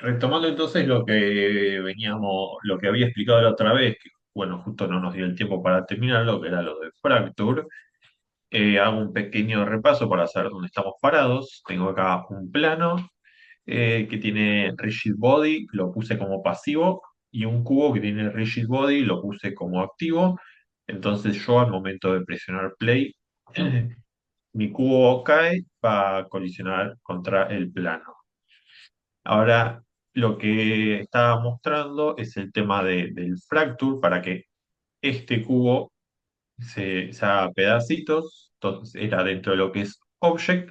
Retomando entonces lo que veníamos, lo que había explicado la otra vez, que bueno, justo no nos dio el tiempo para terminarlo, que era lo de Fracture. Hago un pequeño repaso para saber dónde estamos parados. Tengo acá un plano que tiene Rigid Body, lo puse como pasivo, y un cubo que tiene Rigid Body, lo puse como activo. Entonces yo al momento de presionar play, mi cubo cae, va a colisionar contra el plano. Ahora, lo que estaba mostrando es el tema del fracture para que este cubo se haga pedacitos. Entonces, era dentro de lo que es Object.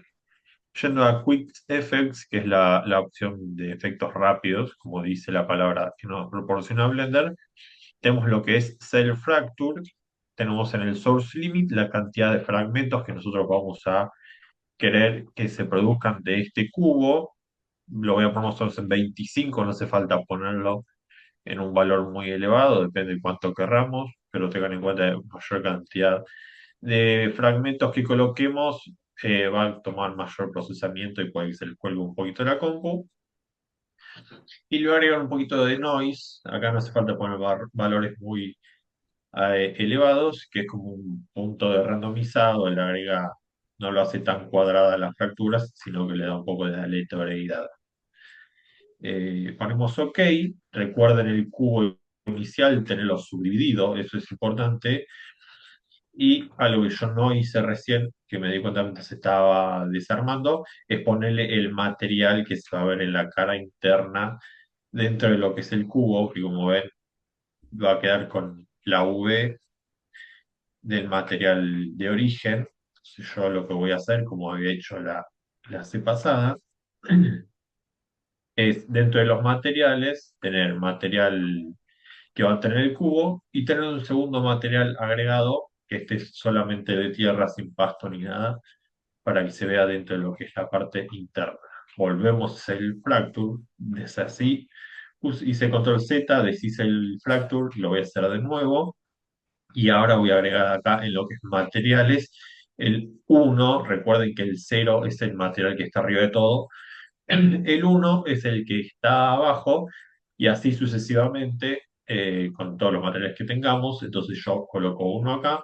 Yendo a Quick Effects, que es la opción de efectos rápidos, como dice la palabra que nos proporciona Blender, tenemos lo que es Cell Fracture. Tenemos en el Source Limit la cantidad de fragmentos que nosotros vamos a querer que se produzcan de este cubo. Lo voy a poner nosotros en 25, no hace falta ponerlo en un valor muy elevado, depende de cuánto querramos, pero tengan en cuenta que mayor cantidad de fragmentos que coloquemos va a tomar mayor procesamiento y puede que se les cuelgue un poquito la compu. Y luego agregar un poquito de noise, acá no hace falta poner valores muy elevados, que es como un punto de randomizado, le agrega, no lo hace tan cuadrada las fracturas, sino que le da un poco de aleatoriedad. Ponemos OK. Recuerden el cubo inicial, tenerlo subdividido, eso es importante. Y algo que yo no hice recién, que me di cuenta mientras se estaba desarmando, es ponerle el material que se va a ver en la cara interna dentro de lo que es el cubo, que como ven va a quedar con la V del material de origen. Entonces yo lo que voy a hacer, como había hecho la clase pasada, es dentro de los materiales tener material que va a tener el cubo y tener un segundo material agregado que esté solamente de tierra, sin pasto ni nada, para que se vea dentro de lo que es la parte interna. Volvemos el fracture, desasí, hice control Z, deshice el fracture, lo voy a hacer de nuevo y ahora voy a agregar acá en lo que es materiales el uno. Recuerden que el cero es el material que está arriba de todo, el uno es el que está abajo y así sucesivamente con todos los materiales que tengamos. Entonces yo coloco uno acá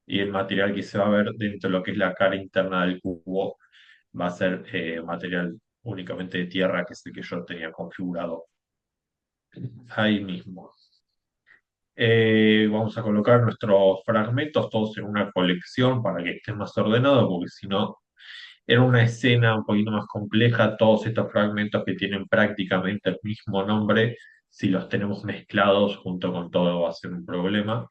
y el material que se va a ver dentro de lo que es la cara interna del cubo va a ser material únicamente de tierra, que es el que yo tenía configurado ahí mismo. Vamos a colocar nuestros fragmentos todos en una colección para que esté más ordenado, porque si no, era una escena un poquito más compleja. Todos estos fragmentos que tienen prácticamente el mismo nombre, si los tenemos mezclados junto con todo, va a ser un problema.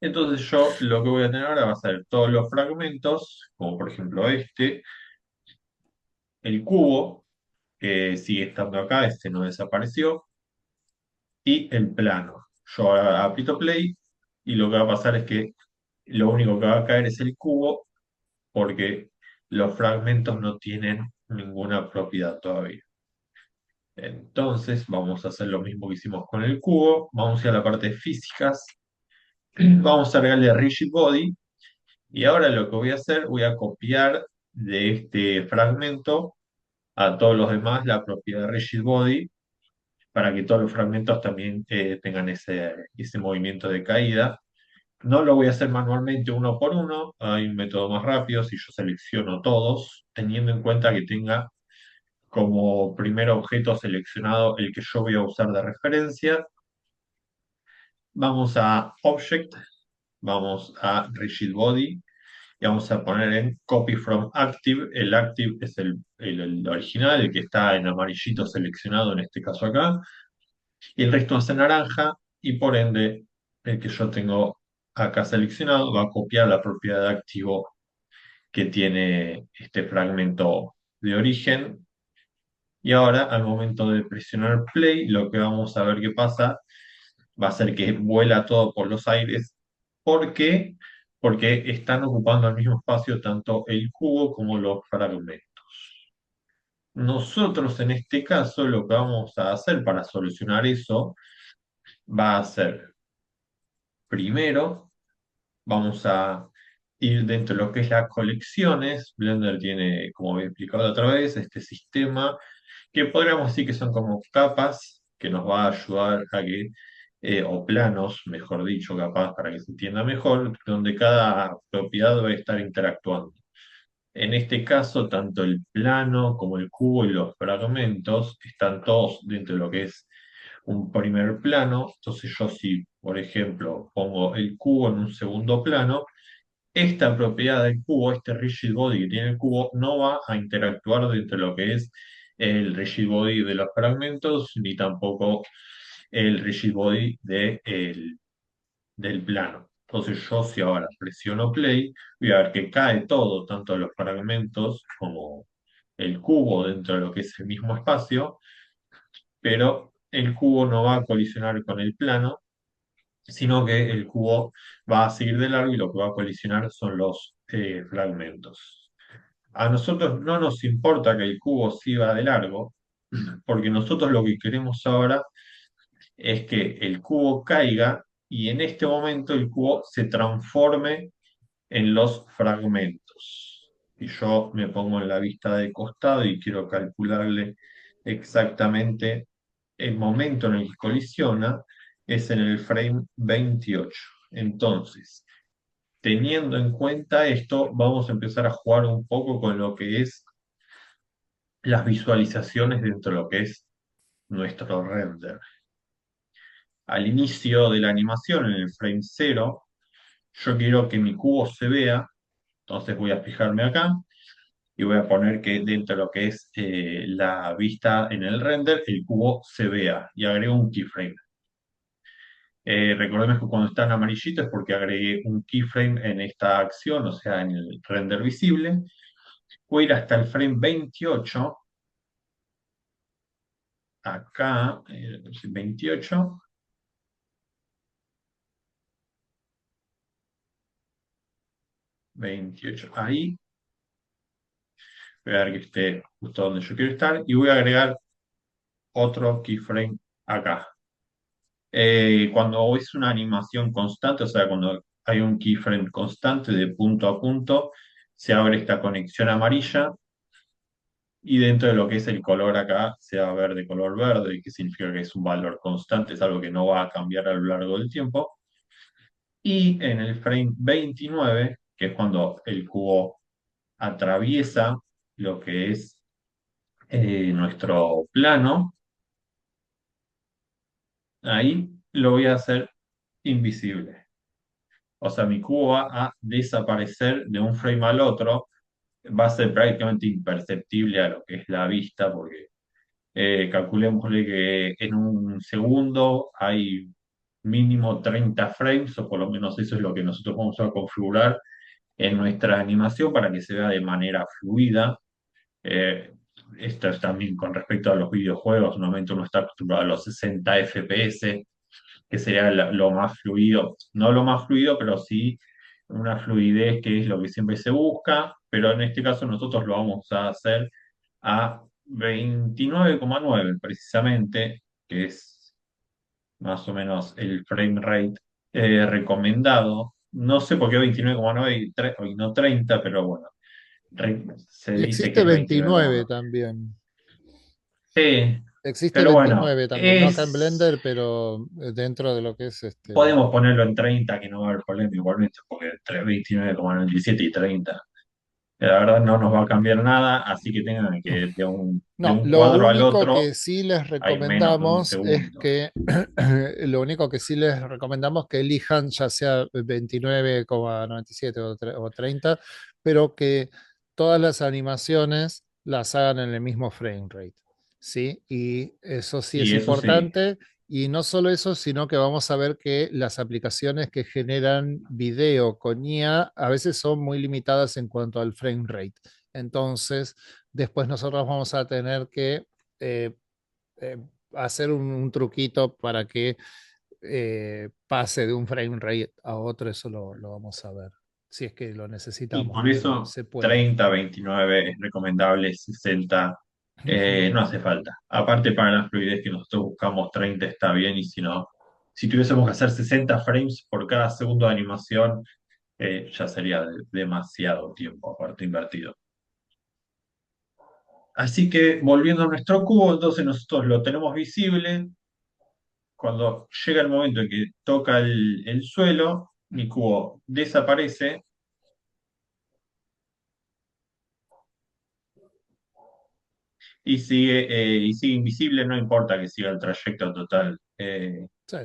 Entonces yo lo que voy a tener ahora va a ser todos los fragmentos, como por ejemplo este, el cubo, que sigue estando acá, este no desapareció, y el plano. Yo ahora aprieto play y lo que va a pasar es que lo único que va a caer es el cubo, porque los fragmentos no tienen ninguna propiedad todavía. Entonces vamos a hacer lo mismo que hicimos con el cubo. Vamos a ir a la parte de físicas. Vamos a agregarle rigid body. Y ahora lo que voy a hacer, voy a copiar de este fragmento a todos los demás la propiedad de rigid body para que todos los fragmentos también tengan ese movimiento de caída. No lo voy a hacer manualmente uno por uno. Hay un método más rápido si yo selecciono todos, teniendo en cuenta que tenga como primer objeto seleccionado el que yo voy a usar de referencia. Vamos a Object, vamos a Rigid Body y vamos a poner en Copy from Active. El Active es el original, el que está en amarillito seleccionado en este caso acá, y el resto es en naranja y por ende el que yo tengo acá seleccionado va a copiar la propiedad de activo que tiene este fragmento de origen. Y ahora, al momento de presionar play, lo que vamos a ver que pasa va a ser que vuela todo por los aires. ¿Por qué? Porque están ocupando el mismo espacio tanto el cubo como los fragmentos. Nosotros en este caso lo que vamos a hacer para solucionar eso va a ser, primero, vamos a Y dentro de lo que es las colecciones, Blender tiene, como había explicado la otra vez, este sistema que podríamos decir que son como capas que nos va a ayudar a que, o planos, mejor dicho, capaz para que se entienda mejor, donde cada propiedad va a estar interactuando. En este caso, tanto el plano como el cubo y los fragmentos están todos dentro de lo que es un primer plano. Entonces yo si, por ejemplo, pongo el cubo en un segundo plano, esta propiedad del cubo, este rigid body que tiene el cubo, no va a interactuar dentro de lo que es el rigid body de los fragmentos, ni tampoco el rigid body del plano. Entonces yo si ahora presiono play, voy a ver que cae todo, tanto los fragmentos como el cubo dentro de lo que es el mismo espacio, pero el cubo no va a colisionar con el plano, sino que el cubo va a seguir de largo y lo que va a colisionar son los fragmentos. A nosotros no nos importa que el cubo siga de largo, porque nosotros lo que queremos ahora es que el cubo caiga y en este momento el cubo se transforme en los fragmentos. Y yo me pongo en la vista de costado y quiero calcularle exactamente el momento en el que colisiona, es en el frame 28. Entonces, teniendo en cuenta esto, vamos a empezar a jugar un poco con lo que es las visualizaciones dentro de lo que es nuestro render. Al inicio de la animación, en el frame 0, yo quiero que mi cubo se vea, entonces voy a fijarme acá y voy a poner que dentro de lo que es la vista en el render, el cubo se vea y agrego un keyframe. Recordemos que cuando está en amarillito es porque agregué un keyframe en esta acción, o sea, en el render visible. Voy a ir hasta el frame 28, acá, 28, 28, ahí. Voy a ver que esté justo donde yo quiero estar y voy a agregar otro keyframe acá. Cuando es una animación constante, o sea, cuando hay un keyframe constante de punto a punto, se abre esta conexión amarilla y dentro de lo que es el color acá se va a ver de color verde, que significa que es un valor constante, es algo que no va a cambiar a lo largo del tiempo. Y en el frame 29, que es cuando el cubo atraviesa lo que es nuestro plano, ahí lo voy a hacer invisible. O sea, mi cubo va a desaparecer de un frame al otro, va a ser prácticamente imperceptible a lo que es la vista, porque calculémosle que en un segundo hay mínimo 30 frames, o por lo menos eso es lo que nosotros vamos a configurar en nuestra animación para que se vea de manera fluida. Eh, Esto es también con respecto a los videojuegos, normalmente uno está acostumbrado a los 60 FPS, que sería lo más fluido, no lo más fluido, pero sí una fluidez que es lo que siempre se busca, pero en este caso nosotros lo vamos a hacer a 29,9 precisamente, que es más o menos el frame rate recomendado. No sé por qué 29,9 y no 30, pero bueno, se Y dice que existe es 29 29,9. también. Sí, Existe pero bueno, 29 también, no acá en es Blender, pero dentro de lo que es podemos ponerlo en 30, que no va a haber problema igualmente, porque entre 29,97 y 30, la verdad no nos va a cambiar nada, así que tengan que de No, un lo cuadro al único otro que sí les hay menos de un recomendamos es segundo. que lo único que sí les recomendamos que elijan ya sea 29,97 o 30, pero que todas las animaciones las hagan en el mismo frame rate, ¿sí? Y eso sí es Y eso sí, importante. Y no solo eso, sino que vamos a ver que las aplicaciones que generan video con IA a veces son muy limitadas en cuanto al frame rate. Entonces, después nosotros vamos a tener que eh, eh, hacer un truquito para que pase de un frame rate a otro, eso lo vamos a ver, si es que lo y necesitamos, por pero eso se puede. 30, 29 es recomendable, 60 no hace falta. Aparte para la fluidez que nosotros buscamos, 30 está bien, y si no, si tuviésemos que hacer 60 frames por cada segundo de animación, ya sería demasiado tiempo aparte invertido. Así que volviendo a nuestro cubo, entonces nosotros lo tenemos visible. Cuando llega el momento en que toca el suelo, mi cubo desaparece y sigue invisible, no importa que siga el trayecto total, Sí,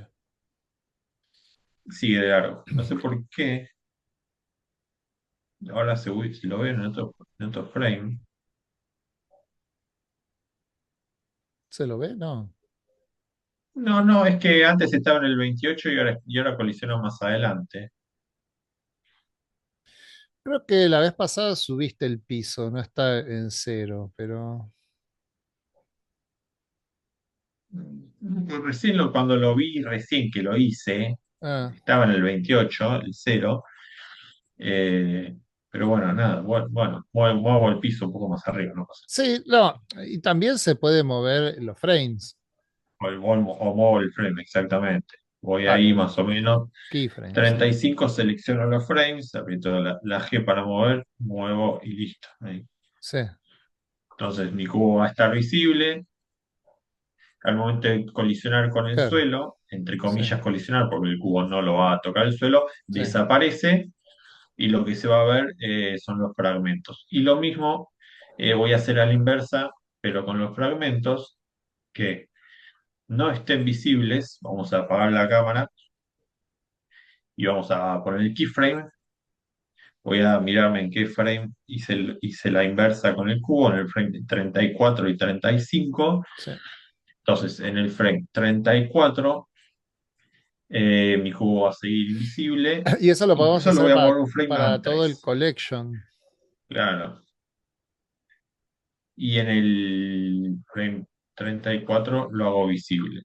sigue de largo. No sé por qué, ahora si lo veo en otro frame. ¿se lo ve? No. No, no, es que antes estaba en el 28 y ahora colisionó más adelante. Creo que la vez pasada subiste el piso, no está en cero, pero... Recién cuando lo vi, recién que lo hice, Ah, estaba en el 28 el cero. eh, pero bueno, nada, bueno, muevo el piso un poco más arriba, no pasa sí, no, y también se puede mover los frames, nada. O muevo el frame, exactamente. Voy ah, ahí más o menos. keyframes, sí, 35 selecciono los frames, aprieto la G para mover, muevo y listo. Ahí. sí, Entonces mi cubo va a estar visible. Al momento de colisionar con el claro, suelo, entre sí, comillas colisionar, porque el cubo no lo va a tocar el suelo, sí. desaparece y lo que se va a ver son los fragmentos. Y lo mismo voy a hacer a la inversa, pero con los fragmentos que no estén visibles, vamos a apagar la cámara y vamos a poner el keyframe. Voy a mirarme en qué frame hice la inversa con el cubo, en el frame 34 y 35. Sí. Entonces, en el frame 34 mi cubo va a seguir invisible. Y eso lo podemos Incluso lo hacer voy a mover un frame para todo el antes. collection. Claro. Y en el frame 34 lo hago visible.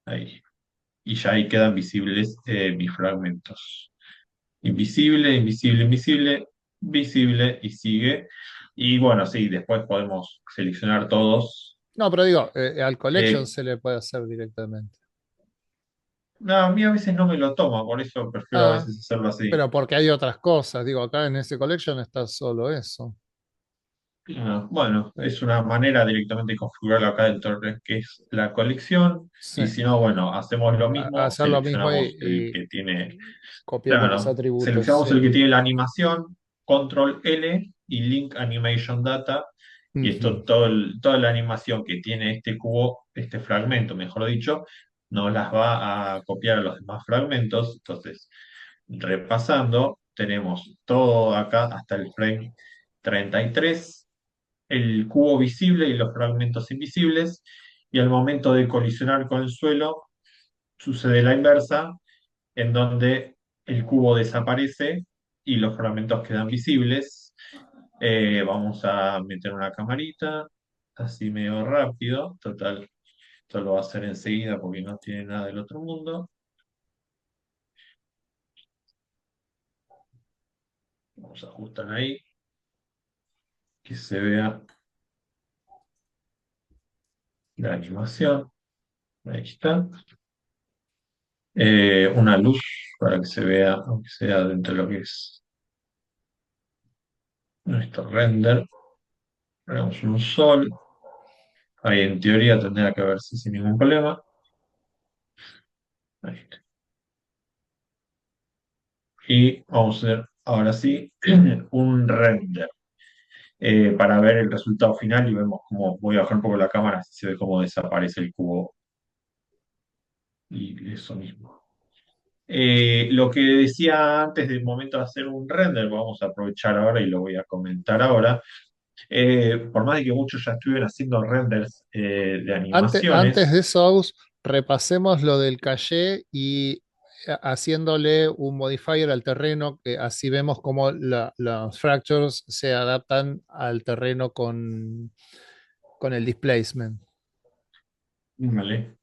Ahí. Y ya ahí quedan visibles mis fragmentos. Invisible, invisible, invisible, visible y sigue. Y bueno, sí, después podemos seleccionar todos. No, pero digo, al collection Eh, se le puede hacer directamente. no, a mí a veces no me lo toma, por eso prefiero a Ah, veces hacerlo así. pero porque hay otras cosas. Digo, acá en ese collection está solo eso. Ah, bueno, Sí, es una manera directamente de configurarlo acá dentro de que es la colección. sí. Y si no, bueno, hacemos lo mismo, Hacer lo mismo seleccionamos el y que tiene. copiamos los Claro, atributos, seleccionamos sí. el que tiene la animación, control L y link animation data, y Ujú. esto, toda la animación que tiene este cubo, este fragmento, mejor dicho, nos las va a copiar a los demás fragmentos. Entonces, repasando, tenemos todo acá hasta el frame 33, el cubo visible y los fragmentos invisibles, y al momento de colisionar con el suelo, sucede la inversa en donde el cubo desaparece y los fragmentos quedan visibles. Vamos a meter una camarita, así medio rápido. Total, esto lo va a hacer enseguida porque no tiene nada del otro mundo. Vamos a ajustar ahí, que se vea la animación. Ahí está. Una luz para que se vea, aunque sea dentro de lo que es nuestro render. Hagamos un sol. Ahí en teoría tendría que verse sin ningún problema. Ahí está. Y vamos a hacer ahora sí un render para ver el resultado final y vemos cómo voy a bajar un poco la cámara, así se ve cómo desaparece el cubo y eso mismo. Lo que decía antes del momento de hacer un render, vamos a aprovechar ahora y lo voy a comentar ahora. Por más de que muchos ya estuvieran haciendo renders de Antes animaciones, de eso, Agus, repasemos lo del caché y haciéndole un modifier al terreno, que así vemos cómo los fractures se adaptan al terreno con el displacement. ¿vale?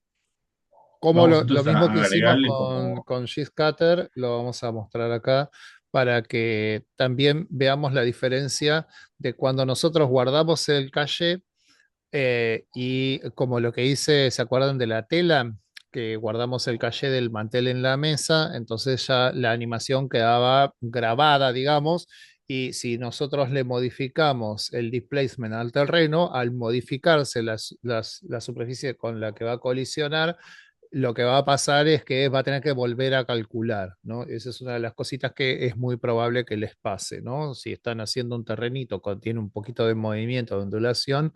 Como Vamos lo entonces mismo a que hicimos agregarle como, con Cutter, lo vamos a mostrar acá para que también veamos la diferencia de cuando nosotros guardamos el caché y como lo que hice, ¿se acuerdan de la tela? que guardamos el caché del mantel en la mesa, entonces ya la animación quedaba grabada, digamos, y si nosotros le modificamos el displacement al terreno, al modificarse la superficie con la que va a colisionar, lo que va a pasar es que va a tener que volver a calcular, ¿no? Esa es una de las cositas que es muy probable que les pase, ¿no? Si están haciendo un terrenito que tiene un poquito de movimiento, de ondulación,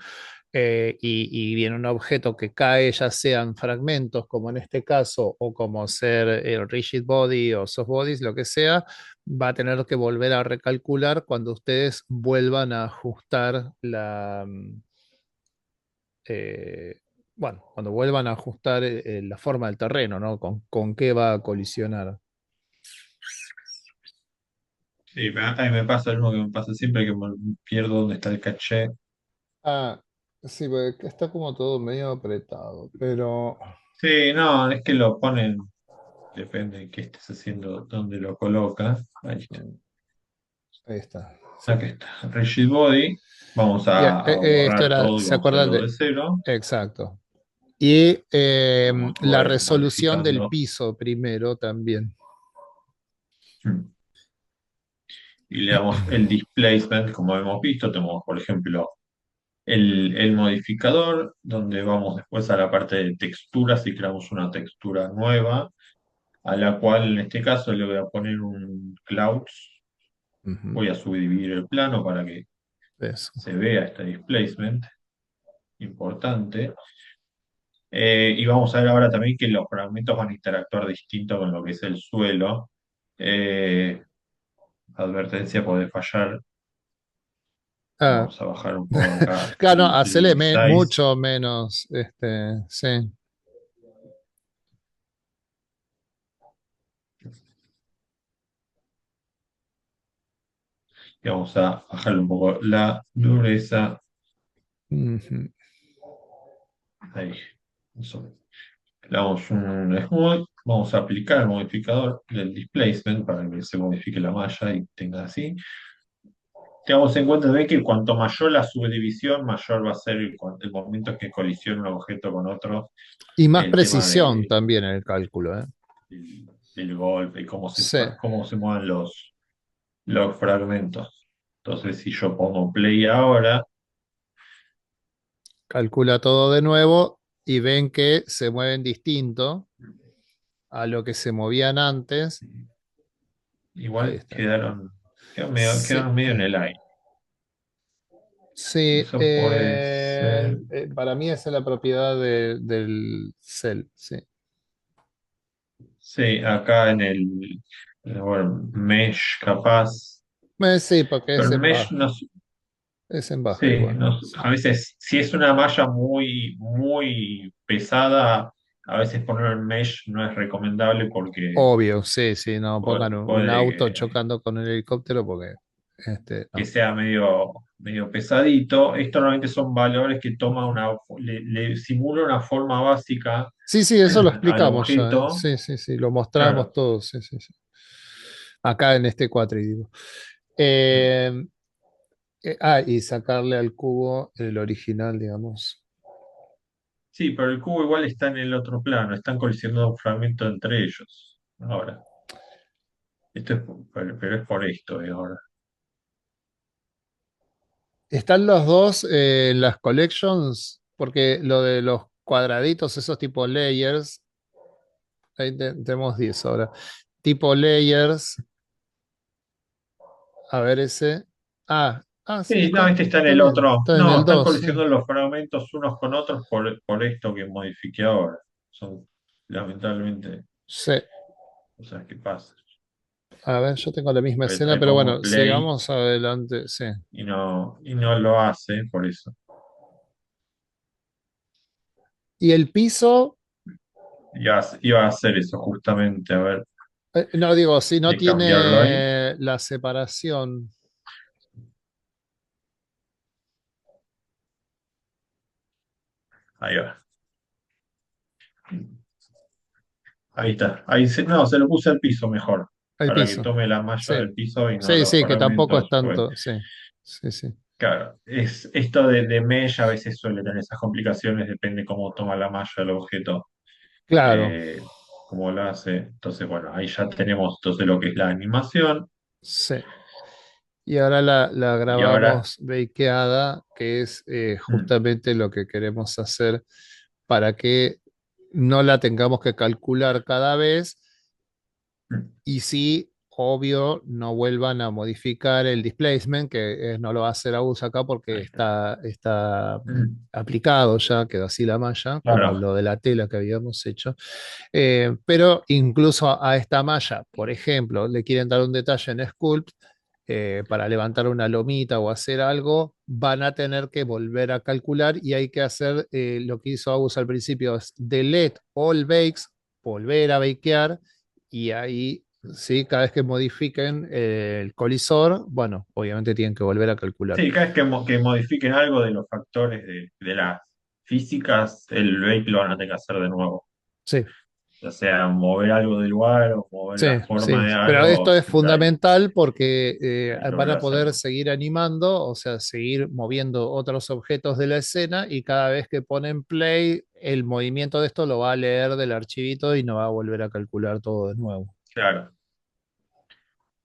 y viene un objeto que cae, ya sean fragmentos, como en este caso, o como ser rigid body o soft bodies, lo que sea, va a tener que volver a recalcular cuando ustedes vuelvan a ajustar eh, bueno, cuando vuelvan a ajustar la forma del terreno, ¿no? Con qué va a colisionar. Sí, a mí me pasa lo mismo que me pasa siempre que me pierdo dónde está el caché. Ah, sí, porque está como todo medio apretado, pero Sí, no, es que lo ponen, depende de qué estés haciendo, dónde lo colocas. Ahí está. mm, ahí está, sí. Aquí está. Rigid Body. Vamos Y a esto borrar era, todo y ¿se vamos a acuerdan hacerlo de? de cero. Exacto. Y Vamos la resolución del modificando. piso primero también. Mm. Y le damos el displacement, como hemos visto. Tenemos, por ejemplo, el modificador, donde vamos después a la parte de texturas y creamos una textura nueva, a la cual en este caso le voy a poner un clouds. Ujú, Voy a subdividir el plano para que eso. se vea este displacement importante. Y vamos a ver ahora también que los fragmentos van a interactuar distinto con lo que es el suelo. Eh, Advertencia puede fallar. Ah, Vamos a bajar un poco acá claro, el hacele resize. mucho menos, sí. Y vamos a bajar un poco la dureza. Ujú. Ahí. Eso. Le damos un smooth. Vamos a aplicar el modificador del displacement para que se modifique la malla y tenga así. Tengamos en cuenta también que cuanto mayor la subdivisión, mayor va a ser el momento en que colisiona un objeto con otro, Y más el tema precisión también en el cálculo, ¿eh? del golpe y Sí, cómo se mueven los fragmentos. Entonces, si yo pongo play ahora, calcula todo de nuevo y ven que se mueven distinto a lo que se movían antes. Ahí igual está. Sí, quedaron medio en el aire. sí, Eso puede ser, para mí esa es la propiedad del cel, sí. sí, acá en bueno, mesh capaz, Sí, porque pero el mesh no. es en baja Sí, igual. Sí. a veces, si es una malla muy, muy pesada, a veces poner el mesh no es recomendable porque Obvio, sí, sí, no pongan un auto puede chocando con el helicóptero porque que no. sea medio pesadito. Esto normalmente son valores que toma le simula una forma básica Sí, sí, eso lo al explicamos ya, ¿eh? objeto. Sí, sí, sí, lo mostramos Claro. todo, sí, sí, sí. Acá en este cuatri, digo. Eh, y sacarle al cubo el original, digamos. Sí, pero el cubo igual está en el otro plano, están colisionando fragmentos entre ellos. Ahora, esto es, pero es por esto, ahora. Están los dos en las collections, porque lo de los cuadraditos, esos tipo layers, ahí tenemos 10 ahora. Tipo layers, a ver ese. Sí, Sí, no, este está en está el bien, otro. está en No, el están 2 sí. colisionando los fragmentos unos con otros por esto que modifiqué ahora. Son lamentablemente Sí. cosas que pasan. A ver, yo tengo la misma escena, Ahí pero pongo bueno, play sigamos adelante. Sí. y no lo hace por eso. Y el piso, Iba a hacer eso justamente, a ver, no digo, si no de cambiarlo ahí. tiene la separación. Ahí va. Ahí está. No, se lo puse al piso mejor, El para que piso. tome la malla Sí. del piso y no Sí, los sí, que tampoco es fragmentos. Pues, tanto. Sí, sí, sí. claro, es esto de mesh a veces suele tener esas complicaciones, depende cómo toma la malla el objeto. Claro, eh, cómo lo hace. Entonces, bueno, ahí ya tenemos entonces lo que es la animación. sí. Y ahora la Y ahora, grabamos bakeada, que es mm, justamente lo que queremos hacer para que no la tengamos que calcular cada vez mm, y sí, obvio, no vuelvan a modificar el displacement, que no lo va a hacer AUS acá porque ahí está. está Mm, aplicado ya, quedó así la malla, como claro, lo de la tela que habíamos hecho. Pero incluso a esta malla, por ejemplo, le quieren dar un detalle en Sculpt para levantar una lomita o hacer algo, van a tener que volver a calcular y hay que hacer lo que hizo Agus al principio, es delete all bakes, volver a bakear y ahí, sí, cada vez que modifiquen el colisor, bueno, obviamente tienen que volver a calcular. sí, cada vez que modifiquen algo de los factores de las físicas, el bake lo van a tener que hacer de nuevo. Sí. Ya sea mover algo del lugar o mover Sí, la sí, forma de pero algo, esto es siempre fundamental porque hay que van volver a a poder hacerlo. seguir animando, o sea, seguir moviendo otros objetos de la escena y cada vez que ponen play, el movimiento de esto lo va a leer del archivito y no va a volver a calcular todo de nuevo. Claro.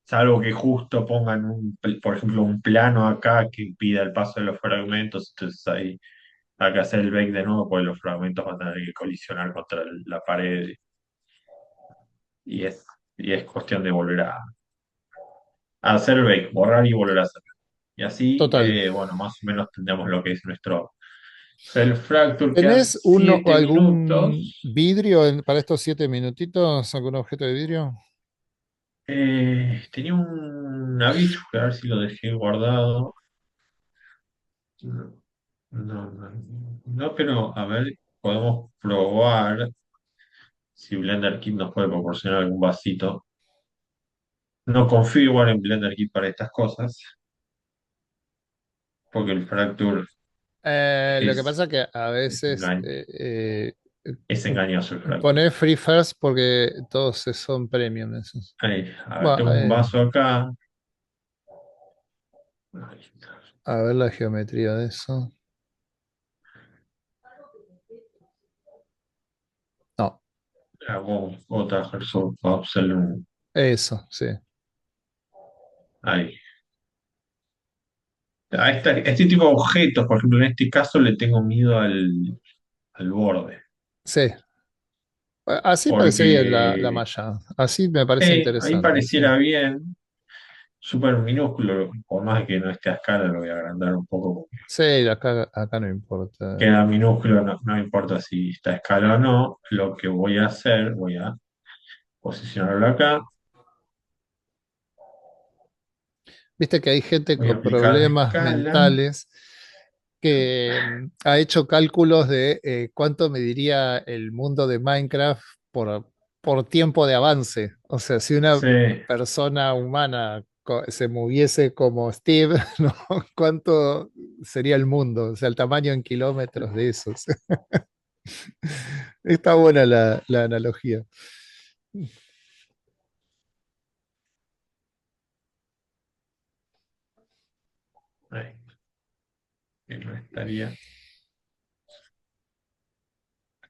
Salvo que justo pongan por ejemplo, un plano acá que impida el paso de los fragmentos, entonces ahí hay que hacer el bake de nuevo, porque los fragmentos van a tener que colisionar contra la pared y es cuestión de volver a hacer el bake, borrar y volver a hacer. Y así, Total. bueno, más o menos tendríamos lo que es nuestro self-fracture, quedan ¿Tenés uno o 7 minutos. algún vidrio para estos 7 minutitos? ¿Algún objeto de vidrio? Tenía un aviso, que a ver si lo dejé guardado. No, no, pero a ver, podemos probar si Blender Kit nos puede proporcionar algún vasito. No confío igual en Blender Kit para estas cosas, porque el Fracture Lo que es, pasa que a es, veces engañ- es engañoso el Fracture. poner free first porque todos son premium esos. Ahí, a ver, Bueno, tengo un vaso acá. Ahí está. a ver la geometría de eso. No, Hago otra Absolute. eso, sí. Ahí. Este tipo de objetos, por ejemplo, en este caso le tengo miedo al borde, Sí, así parece bien la porque malla. Así me parece ahí interesante, sí. pareciera bien, súper minúsculo, por más que no esté a escala, lo voy a agrandar un poco, porque Sí, acá no importa. queda minúsculo, no, no importa si está a escala o no, lo que voy a hacer, voy a posicionarlo acá, Viste que hay gente voy a con aplicar la problemas escala. mentales que ha hecho cálculos de cuánto mediría el mundo de Minecraft por tiempo de avance. O sea, si una Sí, persona humana se moviese como Steve, ¿no? ¿Cuánto sería el mundo? O sea, el tamaño en kilómetros de esos. Está buena la analogía. ahí, que no estaría.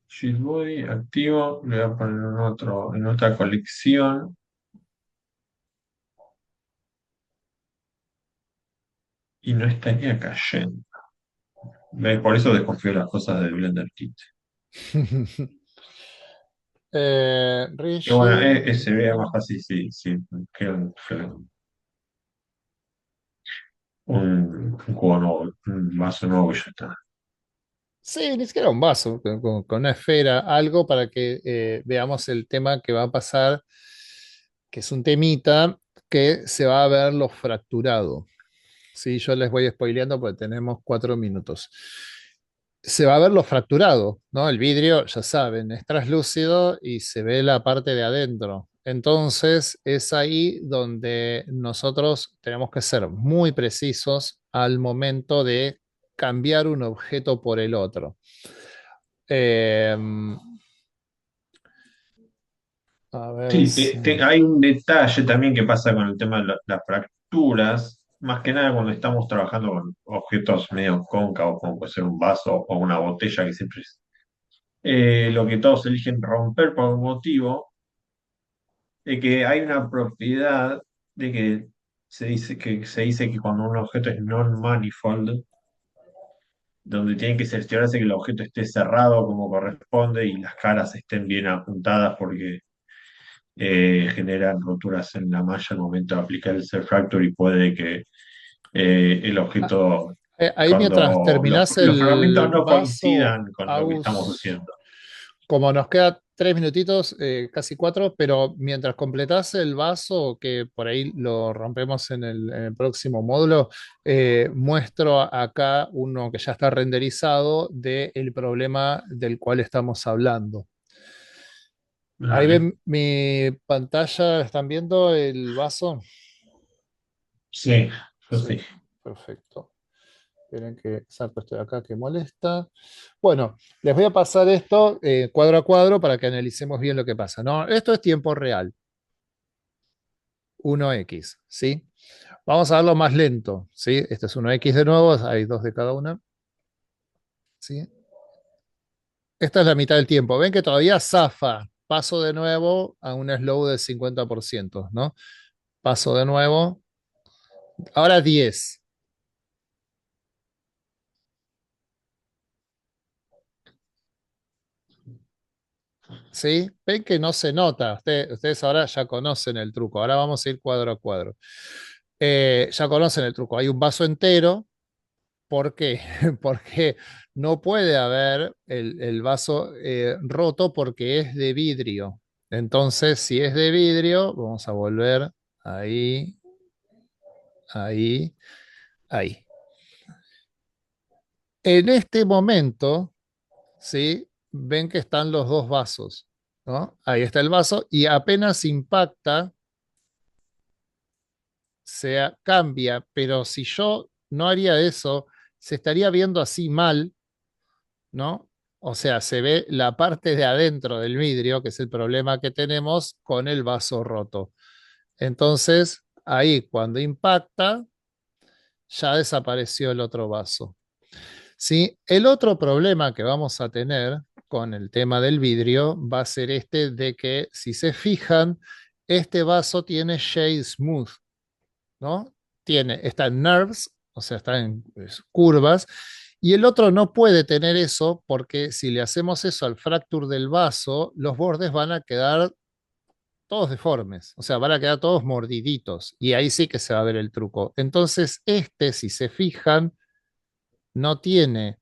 Shift Body activo, le voy a poner en otra colección y no estaría cayendo. Por eso desconfío de las cosas del Blender Kit. Y bueno, se vea más Rigid. fácil si queda un juego nuevo, un vaso nuevo y ya está. Sí, ni siquiera un vaso, con una esfera, algo para que veamos el tema que va a pasar, que es un temita que se va a ver lo fracturado. Sí, yo les voy spoileando porque tenemos 4 minutos. Se va a ver lo fracturado, ¿no? El vidrio, ya saben, es translúcido y se ve la parte de adentro. Entonces es ahí donde nosotros tenemos que ser muy precisos al momento de cambiar un objeto por el otro. Eh, a ver Sí, si... hay un detalle también que pasa con el tema de las fracturas, más que nada cuando estamos trabajando con objetos medio cóncavos, como puede ser un vaso o una botella, que siempre lo que todos eligen romper por un motivo, de que hay una propiedad de que se dice que cuando un objeto es non-manifold, donde tiene que cerciorarse que el objeto esté cerrado como corresponde y las caras estén bien apuntadas porque generan roturas en la malla al momento de aplicar el self factor y puede que el Ah, objeto, ahí mientras cuando terminás los el fragmentos no vaso, coincidan con lo que estamos Agus, haciendo. como nos queda 3 minutitos, casi cuatro, pero mientras completás el vaso, que por ahí lo rompemos en el próximo módulo, muestro acá uno que ya está renderizado del problema del cual estamos hablando. Ahí Dale. ven mi pantalla, ¿están viendo el vaso? Sí, yo Sí, sí. perfecto. Esperen que saco esto de acá que molesta. Bueno, les voy a pasar esto cuadro a cuadro para que analicemos bien lo que pasa, ¿no? Esto es tiempo real, 1x, ¿sí? Vamos a verlo más lento, ¿sí? Este es 1x de nuevo, hay dos de cada una, ¿sí? Esta es la mitad del tiempo. Ven que todavía zafa. Paso de nuevo a un slow del 50%, ¿no? Paso de nuevo. Ahora 10. ¿Sí? Ven que no se nota. Ustedes ahora ya conocen el truco. Ahora vamos a ir cuadro a cuadro. Ya conocen el truco. Hay un vaso entero. ¿Por qué? Porque no puede haber el vaso roto porque es de vidrio. Entonces, si es de vidrio, vamos a volver ahí, ahí, ahí. En este momento, ¿sí? Ven que están los dos vasos, ¿no? Ahí está el vaso y apenas impacta cambia, pero si yo no haría eso, se estaría viendo así mal, ¿no? O sea, se ve la parte de adentro del vidrio, que es el problema que tenemos con el vaso roto. Entonces, ahí cuando impacta, ya desapareció el otro vaso. ¿Sí? El otro problema que vamos a tener con el tema del vidrio va a ser este de que, si se fijan, este vaso tiene shade smooth, ¿no? Está en nerves, o sea, está en curvas, y el otro no puede tener eso porque si le hacemos eso al fracture del vaso, los bordes van a quedar todos deformes, o sea, van a quedar todos mordiditos, y ahí sí que se va a ver el truco. Entonces, si se fijan, no tiene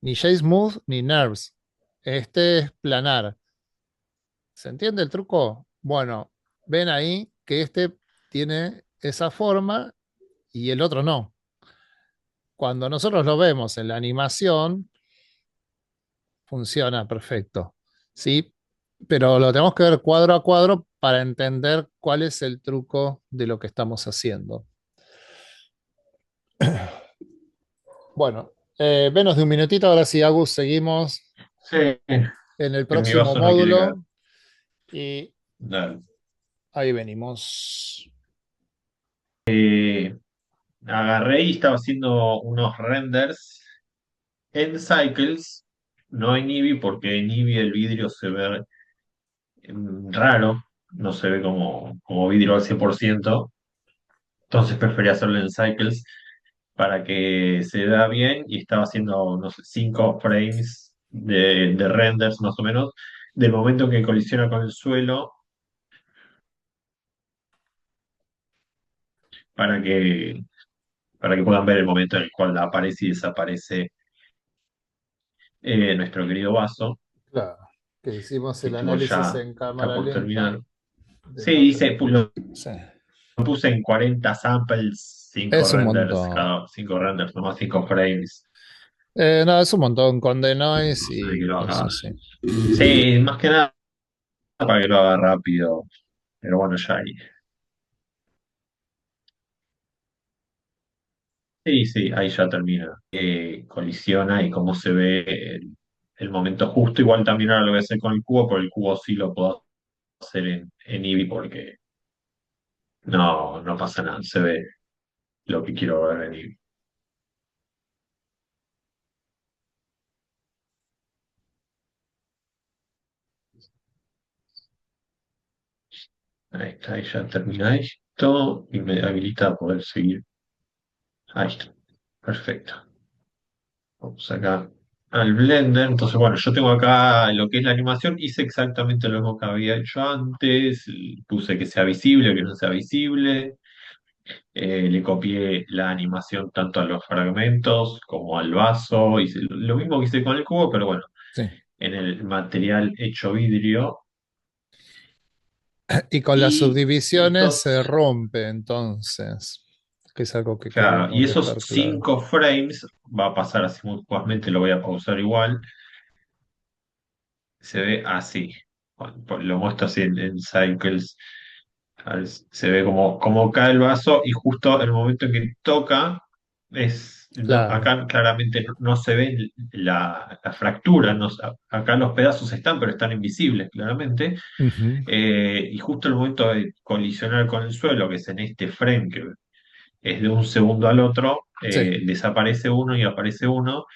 ni J Smooth ni Nerves. Este es planar. ¿Se entiende el truco? Bueno, ven ahí que este tiene esa forma y el otro no. Cuando nosotros lo vemos en la animación, funciona perfecto, ¿sí? Pero lo tenemos que ver cuadro a cuadro para entender cuál es el truco de lo que estamos haciendo. Bueno, menos de un minutito, ahora sí, Agus, seguimos Sí, en el que mi próximo vaso no quiere caer. módulo y Dale. ahí venimos. Agarré y estaba haciendo unos renders en Cycles, no en Eevee, porque en Eevee el vidrio se ve raro, no se ve como vidrio al 100%. Entonces preferí hacerlo en Cycles para que se vea bien y estaba haciendo, no sé, 5 frames de renders más o menos del momento en que colisiona con el suelo para que, para que puedan ver el momento en el cual aparece y desaparece nuestro querido vaso, Claro, que hicimos que el tipo análisis ya en está cámara por lenta terminar. de Sí, la otra. hice, lo Sí. puse en 40 samples, 5 Es un renders, montón. cada 5 renders, nomás 5 frames. No, es un montón con The No Noise sé de que y lo haga. cosas así. Sí, más que nada para que lo haga rápido. Pero bueno, ya ahí. Sí, sí, ahí ya termina. Colisiona y cómo se ve el momento justo. Igual también ahora lo voy a hacer con el cubo, pero el cubo sí lo puedo hacer en Eevee porque no pasa nada. Se ve lo que quiero ver en Eevee. ahí ya termina esto y me habilita a poder seguir. Ahí está, perfecto. Vamos acá al Blender. Entonces, bueno, yo tengo acá lo que es la animación. Hice exactamente lo mismo que había hecho antes. Puse que sea visible, que no sea visible. Le copié la animación tanto a los fragmentos como al vaso. Hice lo mismo que hice con el cubo, pero bueno, Sí. en el material hecho vidrio. Y con las Y subdivisiones se estos, rompe entonces, que es algo que claro, queríamos y esos dejar claro. 5 frames, va a pasar así muy jugosamente, lo voy a pausar igual. Se ve así. Bueno, lo muestro así en Cycles. A ver, se ve como cae el vaso y justo el momento en que toca Claro. acá claramente no se ve la fractura, acá los pedazos están, pero están invisibles claramente. Ujú. Y justo el momento de colisionar con el suelo, que es en este frame que es de un segundo al otro, Sí, desaparece uno y aparece uno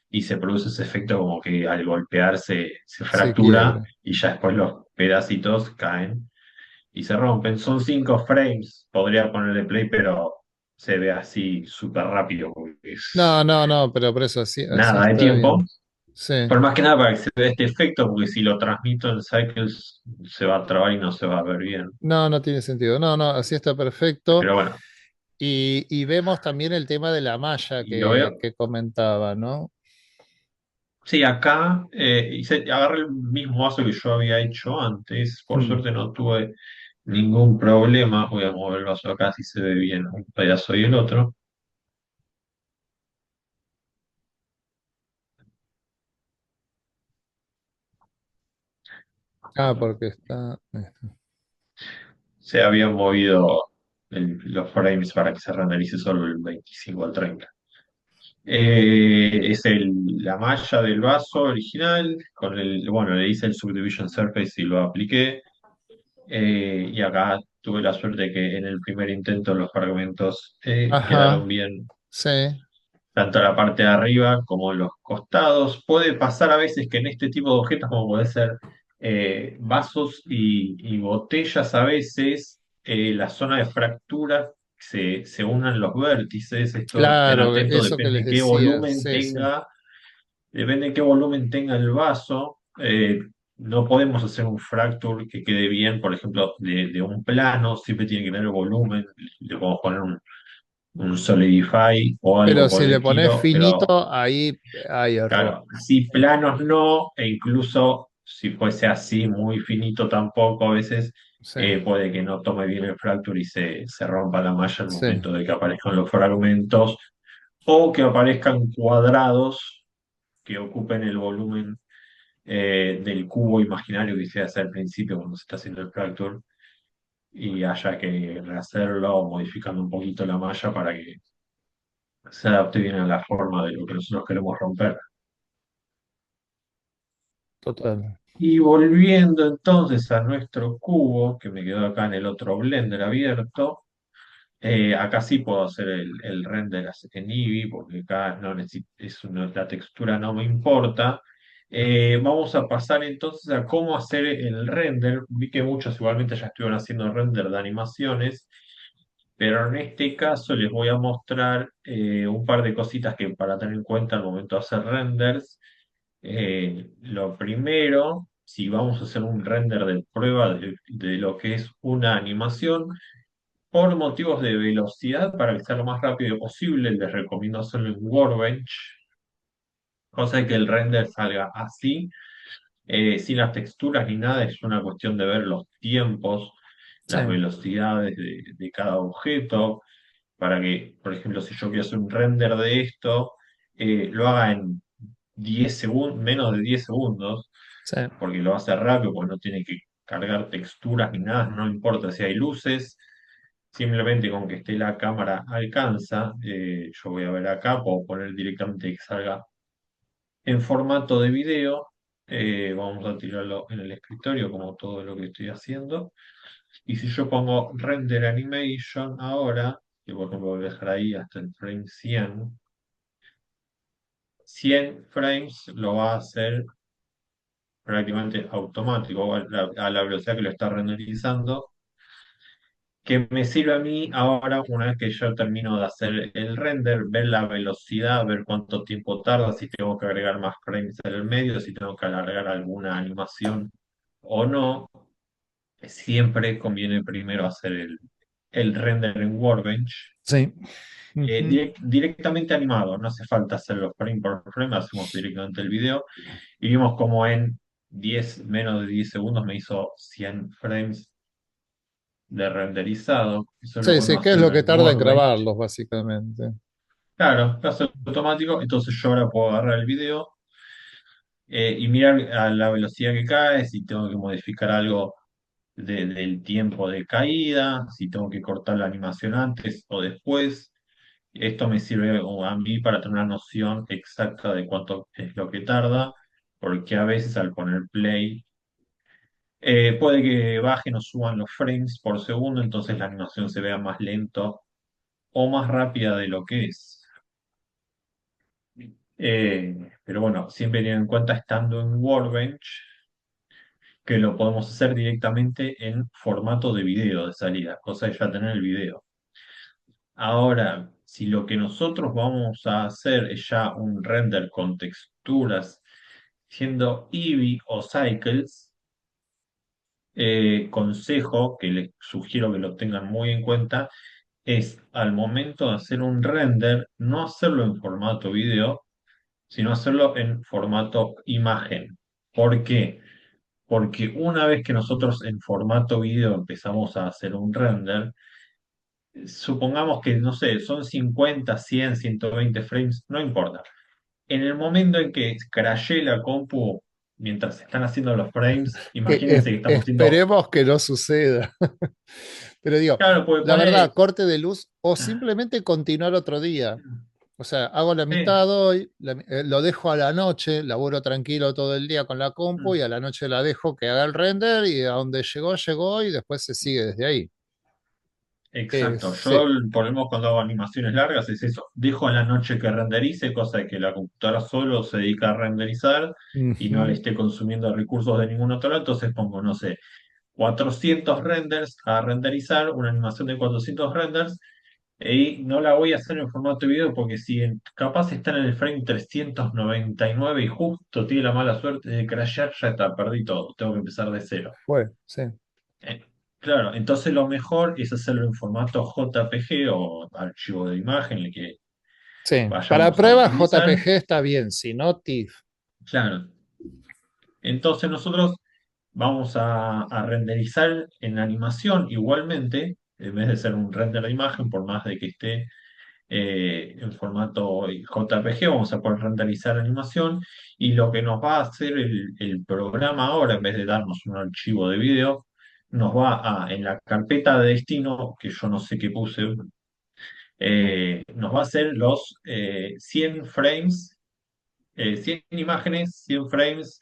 y se produce ese efecto como que al golpearse se se fractura quiebra. y ya después los pedacitos caen y se rompen. Son 5 frames, podría ponerle play, pero se ve así súper rápido porque No, es no, no, pero por eso así, así nada de está tiempo. bien. Sí. Por más que nada para que se vea este efecto, porque si lo transmito en Cycles se va a trabar y no se va a ver bien. No, no tiene sentido. No, no, así está perfecto. Pero bueno, Y vemos también el tema de la malla y lo veo. que comentaba, ¿no? Sí, acá agarré el mismo vaso que yo había hecho antes. Por Mm. suerte no tuve ningún problema. Voy a mover el vaso acá si se ve bien un pedazo y el otro. Ah, porque está. Se habían movido los frames para que se renderice solo el 25 al 30. Es la malla del vaso original, bueno, le hice el Subdivision Surface y lo apliqué. Y acá tuve la suerte de que en el primer intento los fragmentos quedaron Ajá, bien, sí, tanto la parte de arriba como los costados. Puede pasar a veces que en este tipo de objetos, como puede ser vasos y botellas, a veces la zona de fractura se unan los vértices. Esto estén claro, atentos, eso que les decía, sí, sí, depende de qué volumen tenga el vaso. No podemos hacer un fracture que quede bien, por ejemplo, de un plano, siempre tiene que tener volumen. Le podemos poner un Solidify o algo pero por si el le pones estilo, pero finito, ahí hay error, claro, así planos no, e incluso si fuese así muy finito tampoco, a veces sí, puede que no tome bien el fracture y se rompa la malla al sí, momento de que aparezcan los fragmentos o que aparezcan cuadrados que ocupen el volumen del cubo imaginario que se hace al principio cuando se está haciendo el fracture y haya que rehacerlo o modificando un poquito la malla para que se adapte bien a la forma de lo que nosotros queremos romper. total. Y volviendo entonces a nuestro cubo, que me quedó acá en el otro Blender abierto, acá sí puedo hacer el render en Eevee, porque acá no la textura no me importa. Vamos a pasar entonces a cómo hacer el render. Vi que muchos igualmente ya estuvieron haciendo render de animaciones, pero en este caso les voy a mostrar un par de cositas que para tener en cuenta al momento de hacer renders. Lo primero, si vamos a hacer un render de prueba de lo que es una animación, por motivos de velocidad, para que sea lo más rápido posible, les recomiendo hacerlo en Workbench, cosa que el render salga así, sin las texturas ni nada, es una cuestión de ver los tiempos, Sí, las velocidades de cada objeto, para que, por ejemplo, si yo quiero hacer un render de esto, lo haga en 10 segundos, menos de 10 segundos, sí, porque lo va a hacer rápido, porque no tiene que cargar texturas ni nada, no importa si hay luces, simplemente con que esté la cámara alcanza. Yo voy a ver acá, puedo poner directamente que salga en formato de video. Vamos a tirarlo en el escritorio como todo lo que estoy haciendo. Y si yo pongo render animation ahora, que por ejemplo voy a dejar ahí hasta el frame 100 frames lo va a hacer prácticamente automático a la velocidad que lo está renderizando. que me sirve a mí ahora, una vez que yo termino de hacer el render, ver la velocidad, ver cuánto tiempo tarda, si tengo que agregar más frames en el medio, si tengo que alargar alguna animación o no. Siempre conviene primero hacer el render en Workbench, Sí. Ujú. directamente animado, no hace falta hacerlo frame por frame, hacemos directamente el video y vimos como en 10 menos de 10 segundos me hizo 100 frames de renderizado. Eso es lo Sí, bueno sí, de ¿qué es lo hacerlo que en tarda en Workbench. grabarlos, básicamente? Claro, lo hace automático, entonces yo ahora puedo agarrar el video y mirar a la velocidad que cae, si tengo que modificar algo del tiempo de caída, si tengo que cortar la animación antes o después. Esto me sirve a mí para tener una noción exacta de cuánto es lo que tarda, porque a veces al poner play puede que bajen o suban los frames por segundo, entonces la animación se vea más lento o más rápida de lo que es. Pero bueno, siempre tener en cuenta estando en Workbench que lo podemos hacer directamente en formato de video de salida, cosa de ya tener el video. Ahora, si lo que nosotros vamos a hacer es ya un render con texturas, siendo Eevee o Cycles, consejo que les sugiero que lo tengan muy en cuenta es al momento de hacer un render, no hacerlo en formato video, sino hacerlo en formato imagen. ¿Por qué? Porque una vez que nosotros en formato video empezamos a hacer un render, supongamos que, no sé, son 50, 100, 120 frames, no importa. En el momento en que crashee la compu mientras están haciendo los frames, Que imagínense que estamos haciendo, esperemos que no suceda. Pero digo, claro, puede la poner, verdad, corte de luz o simplemente continuar otro día. O sea, hago la eh, mitad hoy, lo dejo a la noche, laburo tranquilo todo el día con la compu y a la noche la dejo que haga el render y a donde llegó, llegó y después se sigue desde ahí. exacto. Yo Sí. el problema cuando hago animaciones largas es eso. Dejo a la noche que renderice, cosa de que la computadora solo se dedica a renderizar y no le Ujú. esté consumiendo recursos de ningún otro lado. Entonces pongo, no sé, 400 renders a renderizar, una animación de 400 renders, y no la voy a hacer en formato de video porque si capaz está en el frame 399 y justo tiene la mala suerte de crashear, ya está, perdí todo, tengo que empezar de cero. Fue, sí. Eh, claro, entonces lo mejor es hacerlo en formato JPG o archivo de imagen, el que Sí. Para vayamos a pruebas utilizar. JPG está bien, si no TIFF. Claro, entonces nosotros vamos a renderizar en animación igualmente, en vez de ser un render de imagen, por más de que esté en formato JPG, vamos a poder renderizar animación y lo que nos va a hacer el programa ahora, en vez de darnos un archivo de video, nos va a, en la carpeta de destino, que yo no sé qué puse, nos va a hacer los 100 frames, 100 imágenes, 100 frames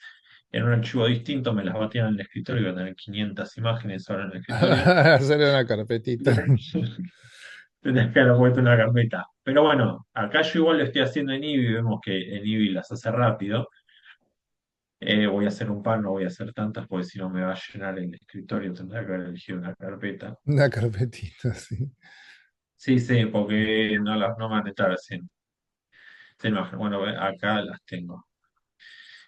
en un archivo distinto, me las va a tirar en el escritorio, voy a tener 500 imágenes ahora en el escritorio. Hacerle una carpetita. Tendrás que haber puesto una carpeta. Pero bueno, acá yo igual lo estoy haciendo en Eevee, vemos que en Eevee las hace rápido. Voy a hacer un par, no voy a hacer tantas, porque si no me va a llenar el escritorio, tendrá que haber elegido una carpeta. Una carpetita, sí. Sí, sí, porque no me van a estar haciendo. Bueno, acá las tengo.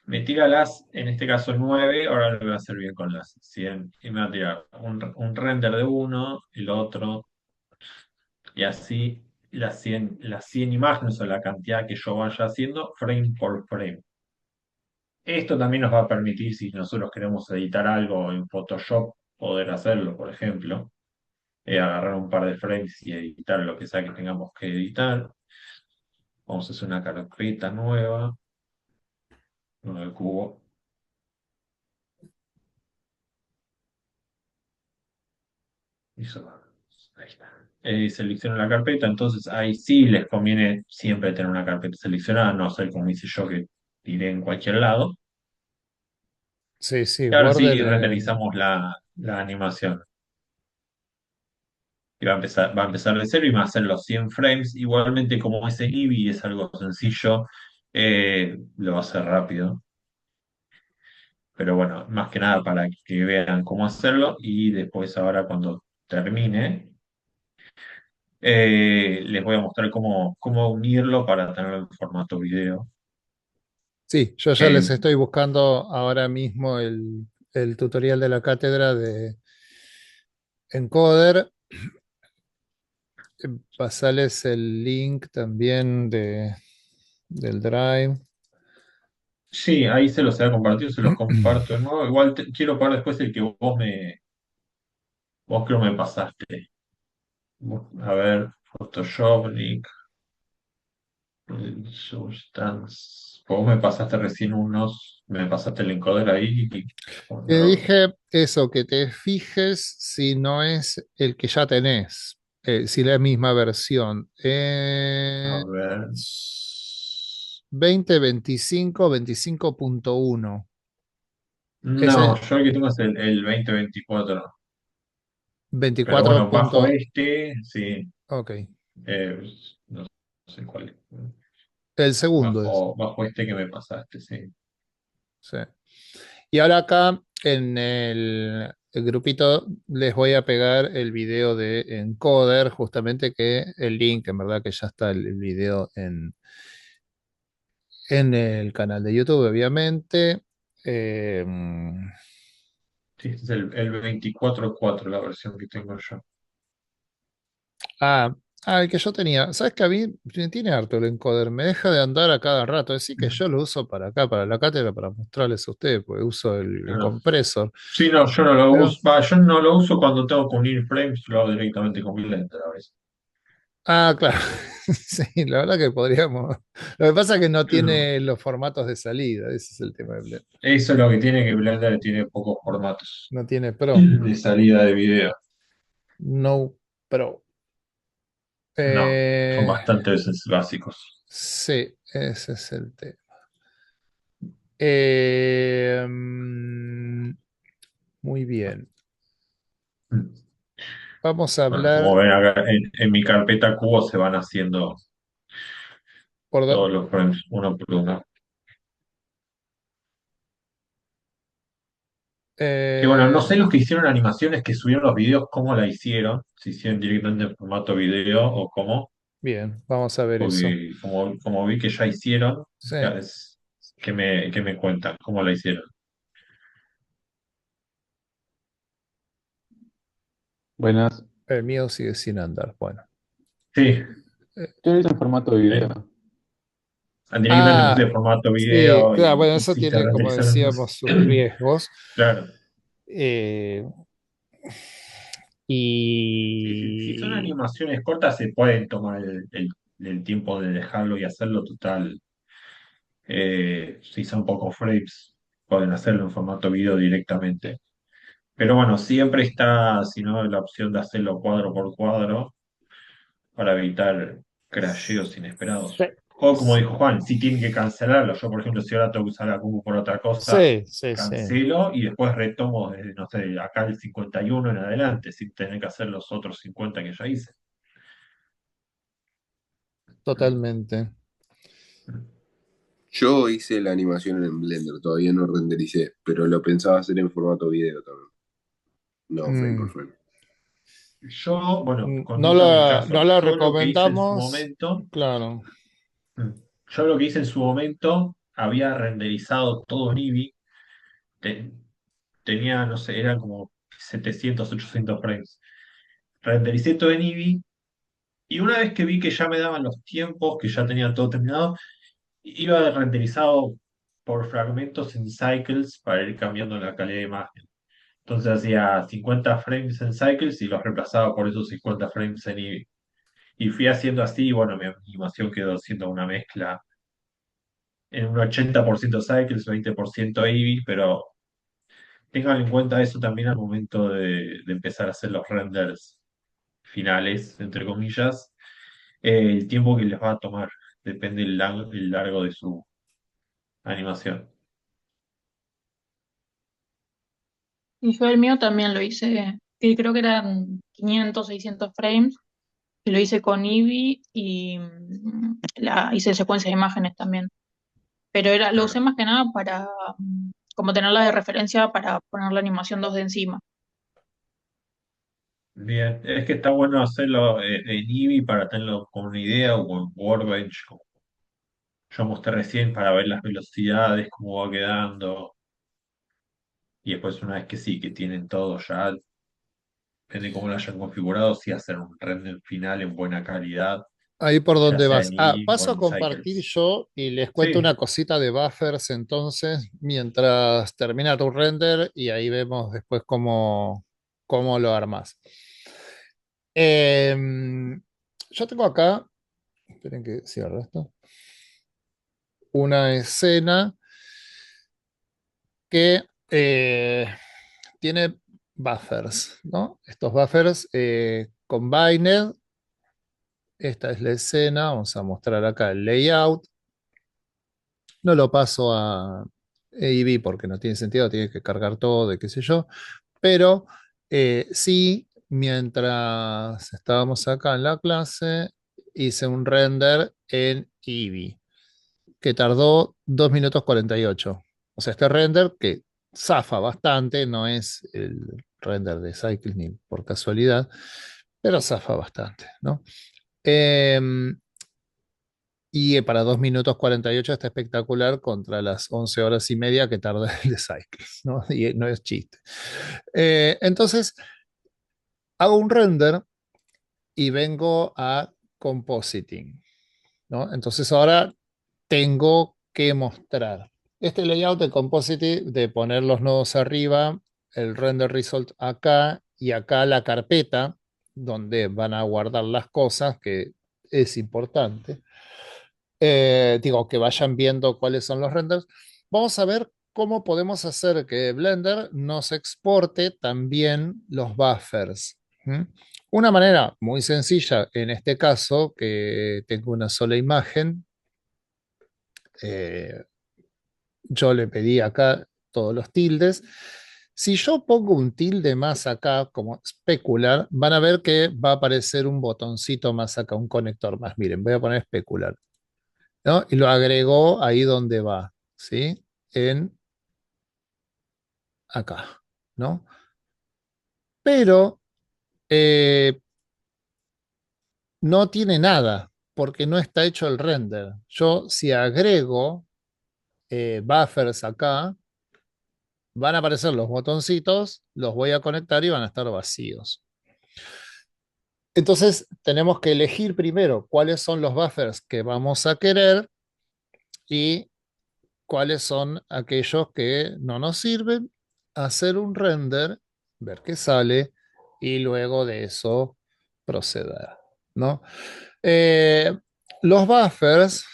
Me tira las, en este caso 9, ahora lo voy a hacer bien con las 100. Y me va a tirar un render de uno, el otro, y así las cien imágenes o la cantidad que yo vaya haciendo frame por frame. Esto también nos va a permitir, si nosotros queremos editar algo en Photoshop, poder hacerlo, por ejemplo, agarrar un par de frames y editar lo que sea que tengamos que editar. Vamos a hacer una carpeta nueva, uno de cubo. Eso, ahí está. Selecciono la carpeta, entonces ahí sí les conviene siempre tener una carpeta seleccionada, no hacer como hice yo que tiré en cualquier lado. Sí, sí, Y ahora Word. sí renderizamos la animación. Y va a empezar de cero y va a hacer los 100 frames. Igualmente, como ese Eevee es algo sencillo, lo va a hacer rápido. Pero bueno, más que nada para que vean cómo hacerlo. Y después, ahora, cuando termine, les voy a mostrar cómo unirlo para tenerlo en formato video. Sí, yo ya les Eh, estoy buscando ahora mismo el tutorial de la cátedra de Encoder. Pasales el link también del Drive. sí, ahí se los he compartido, se los comparto de nuevo. Igual quiero pagar después el que vos creo me pasaste. A ver, Photoshop, link, Substance. Vos me pasaste recién me pasaste el encoder ahí. Te Bueno, dije eso, que te fijes si no es el que ya tenés, si la misma versión. a ver. 2025, 25.1. No, Ese yo el que tengo es el 2024. Pero 24 bueno, bajo punto- este, sí, Ok. eh, no sé cuál es. El segundo es. Bajo este que me pasaste, sí. Sí. Y ahora acá en el grupito les voy a pegar el video de Encoder, justamente que el link, en verdad que ya está el video en el canal de YouTube, obviamente. Eh, Sí, este es el 24.4 la versión que tengo yo. ah, el que yo tenía. ¿Sabes que a mí me tiene harto el encoder? Me deja de andar a cada rato. Así que yo lo uso para acá, para la cátedra, para mostrarles a ustedes, porque uso el Claro. compresor. Sí, no, yo no lo Pero, uso. Yo no lo uso cuando tengo que unir frames, lo hago directamente con Blender a veces. claro. Sí, la verdad que podríamos. Lo que pasa es que no Claro. tiene los formatos de salida. Ese es el tema de Blender. Eso es lo que tiene que Blender tiene pocos formatos No tiene Pro. de salida de video. No Pro. No, son Eh, bastante básicos. sí, ese es el tema. Eh, mm, muy bien. Vamos a Bueno, como hablar ven acá en mi carpeta cubo se van haciendo por... todos los frames uno por uno. Que bueno, no eh, sé los que hicieron animaciones que subieron los videos, cómo la hicieron, si hicieron directamente en formato video o cómo, bien, vamos a ver eso. porque como vi que ya hicieron, Sí, ya que me cuentan cómo la hicieron. Buenas. el mío sigue sin andar. Bueno. Sí, Eh, Yo lo hice en formato de eh, video. directamente ah, puse formato sí, video claro, y bueno, eso quisiste tiene, como renderizar un... decíamos, sus riesgos. Claro. Eh, Sí, sí, si son y animaciones cortas se pueden tomar el tiempo de dejarlo y hacerlo total. Si son pocos frames, pueden hacerlo en formato video directamente. Pero bueno, siempre está, si no, la opción de hacerlo cuadro por cuadro para evitar crasheos sí, inesperados. O como dijo Juan, si tienen que cancelarlo. Yo, por ejemplo, si ahora tengo que usar la Cubo por otra cosa, sí, sí, sí, cancelo y después retomo desde, no sé, acá el 51 en adelante, sin tener que hacer los otros 50 que ya hice. totalmente. Yo hice la animación en Blender, todavía no rendericé, pero lo pensaba hacer en formato video también, no frame por Mm, frame. Yo, bueno, no contento mi la, caso, no la yo lo que hice en su recomendamos, momento, claro. mm, yo lo que hice en su momento, había renderizado todo en Eevee, te- tenía, no sé, era como 700 800 frames. Rendericé todo en Eevee y una vez que vi que ya me daban los tiempos, que ya tenía todo terminado, iba renderizado por fragmentos en cycles para ir cambiando la calidad de imagen. Entonces hacía 50 frames en cycles y los reemplazaba por esos 50 frames en Eevee. Y fui haciendo así, y bueno, mi animación quedó siendo una mezcla en un 80% Cycles, 20% Eevee, pero tengan en cuenta eso también al momento de empezar a hacer los renders finales, entre comillas, el tiempo que les va a tomar, depende el largo de su animación. Y yo el mío también lo hice, que creo que eran 500, 600 frames, y lo hice con Eevee y hice secuencia de imágenes también. Pero lo usé Claro. más que nada para como tenerla de referencia para poner la animación 2D encima. Bien, es que está bueno hacerlo en Eevee para tenerlo con una idea o en Workbench, como yo mostré recién, para ver las velocidades, cómo va quedando. Y después, una vez que sí, que tienen todo ya, depende de cómo lo hayan configurado, si hacer un render final en buena calidad, Ahí por ya donde sea vas. en Ah, Eevee o paso a en compartir Cycles. yo y les cuento Sí, una cosita de buffers entonces, mientras termina tu render y ahí vemos después cómo lo armas. Yo tengo acá, esperen que cierre esto, una escena que tiene buffers, ¿no? Estos buffers combined, esta es la escena, vamos a mostrar acá el layout. No lo paso a AEB porque no tiene sentido, tiene que cargar todo, y qué sé yo. Pero sí, mientras estábamos acá en la clase, hice un render en Eevee que tardó 2 minutos 48. O sea, este render que zafa bastante, no es el render de Cycles ni por casualidad, pero zafa bastante, ¿no? Em, y para 2 minutos 48 está espectacular contra las 11 horas y media que tarda el de Cycles, ¿no? Y no es chiste. Entonces, hago un render y vengo a compositing, ¿no? Entonces ahora tengo que mostrar este layout de compositing, de poner los nodos arriba, el render result acá y acá la carpeta donde van a guardar las cosas, que es importante. Digo, que vayan viendo cuáles son los renders. Vamos a ver cómo podemos hacer que Blender nos exporte también los buffers. ¿Mm? Una manera muy sencilla, en este caso, que tengo una sola imagen, eh, yo le pedí acá todos los tildes. Si yo pongo un tilde más acá como especular, van a ver que va a aparecer un botoncito más acá, un conector más. Miren, voy a poner especular, ¿no? Y lo agregó ahí donde va, ¿sí? En acá, ¿no? Pero eh, no tiene nada porque no está hecho el render. Yo si agrego buffers acá, van a aparecer los botoncitos, los voy a conectar y van a estar vacíos. Entonces tenemos que elegir primero cuáles son los buffers que vamos a querer y cuáles son aquellos que no nos sirven, hacer un render, ver qué sale y luego de eso proceder, ¿no? Eh, los buffers,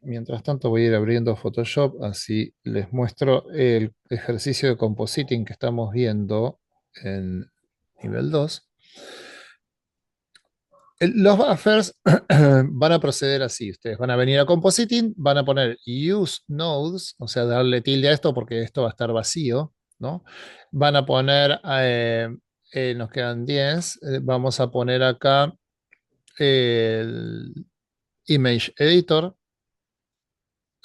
mientras tanto voy a ir abriendo Photoshop, así les muestro el ejercicio de compositing que estamos viendo en nivel 2. Los buffers van a proceder así. Ustedes van a venir a Compositing, van a poner Use Nodes, o sea, darle tilde a esto porque esto va a estar vacío, ¿no? Van a poner, nos quedan 10, vamos a poner acá el Image Editor,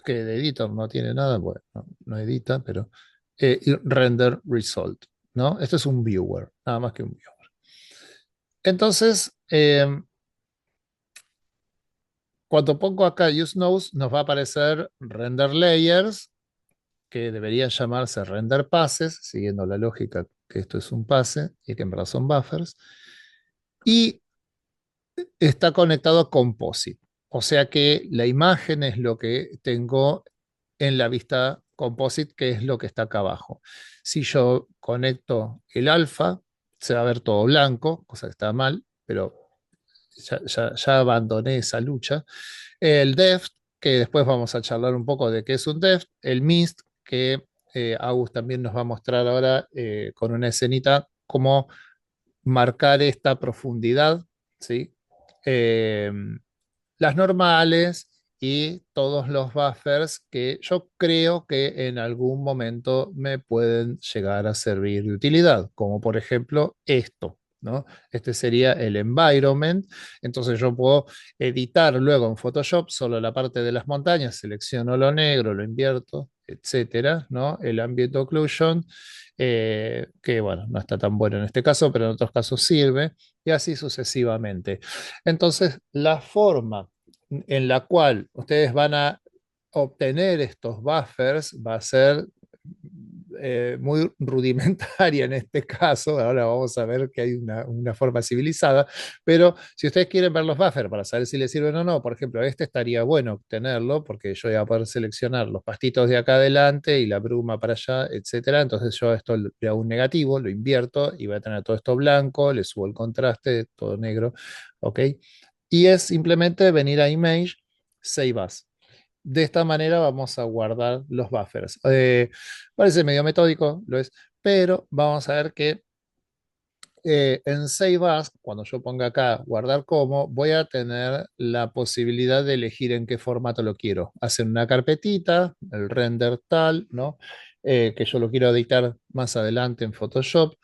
que de Editor no tiene nada, bueno, no edita, pero y Render Result, ¿no? Esto es un viewer, nada más que un viewer. Entonces, cuando pongo acá Use Nodes, nos va a aparecer Render Layers, que debería llamarse Render Passes, siguiendo la lógica que esto es un pase y que en verdad son buffers. Y está conectado a Composite. O sea que la imagen es lo que tengo en la vista Composite, que es lo que está acá abajo. Si yo conecto el alfa, se va a ver todo blanco, cosa que está mal, pero ya abandoné esa lucha. El deft, que después vamos a charlar un poco de qué es un deft. El mist, que Agus también nos va a mostrar ahora con una escenita cómo marcar esta profundidad, ¿sí? Eh, las normales y todos los buffers que yo creo que en algún momento me pueden llegar a servir de utilidad, como por ejemplo esto, ¿no? Este sería el environment. Entonces yo puedo editar luego en Photoshop solo la parte de las montañas, selecciono lo negro, lo invierto etcétera, ¿no? El ambient occlusion, que bueno, no está tan bueno en este caso, pero en otros casos sirve, y así sucesivamente. Entonces, la forma en la cual ustedes van a obtener estos buffers va a ser muy rudimentaria en este caso. Ahora vamos a ver que hay una forma civilizada, pero si ustedes quieren ver los buffers para saber si les sirven o no, por ejemplo, este estaría bueno obtenerlo porque yo voy a poder seleccionar los pastitos de acá adelante y la bruma para allá, etcétera. Entonces yo esto le hago un negativo, lo invierto y voy a tener todo esto blanco, le subo el contraste, todo negro, ¿ok? Y es simplemente venir a Image, Save As. De esta manera vamos a guardar los buffers. Parece medio metódico, lo es, pero vamos a ver que en Save As, cuando yo ponga acá guardar como, voy a tener la posibilidad de elegir en qué formato lo quiero. Hacer una carpetita, el render tal, ¿no? Que yo lo quiero editar más adelante en Photoshop.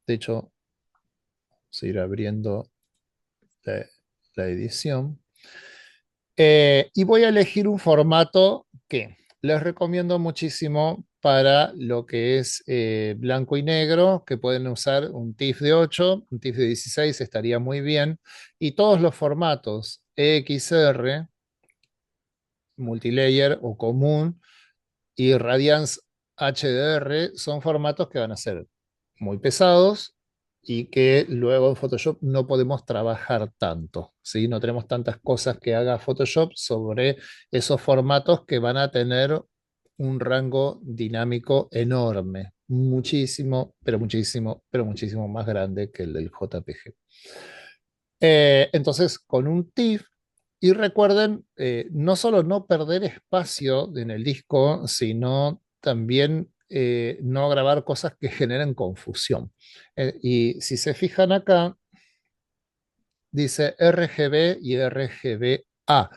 De hecho, seguir abriendo la, la edición. Y voy a elegir un formato que les recomiendo muchísimo para lo que es blanco y negro, que pueden usar un TIFF de 8, un TIFF de 16 estaría muy bien, y todos los formatos EXR, multilayer o común, y Radiance HDR son formatos que van a ser muy pesados y que luego en Photoshop no podemos trabajar tanto, ¿sí? No tenemos tantas cosas que haga Photoshop sobre esos formatos que van a tener un rango dinámico enorme, muchísimo, pero muchísimo más grande que el del JPG. Entonces, con un TIFF, y recuerden, no solo no perder espacio en el disco, sino también no grabar cosas que generen confusión. Y si se fijan acá, dice RGB y RGBA,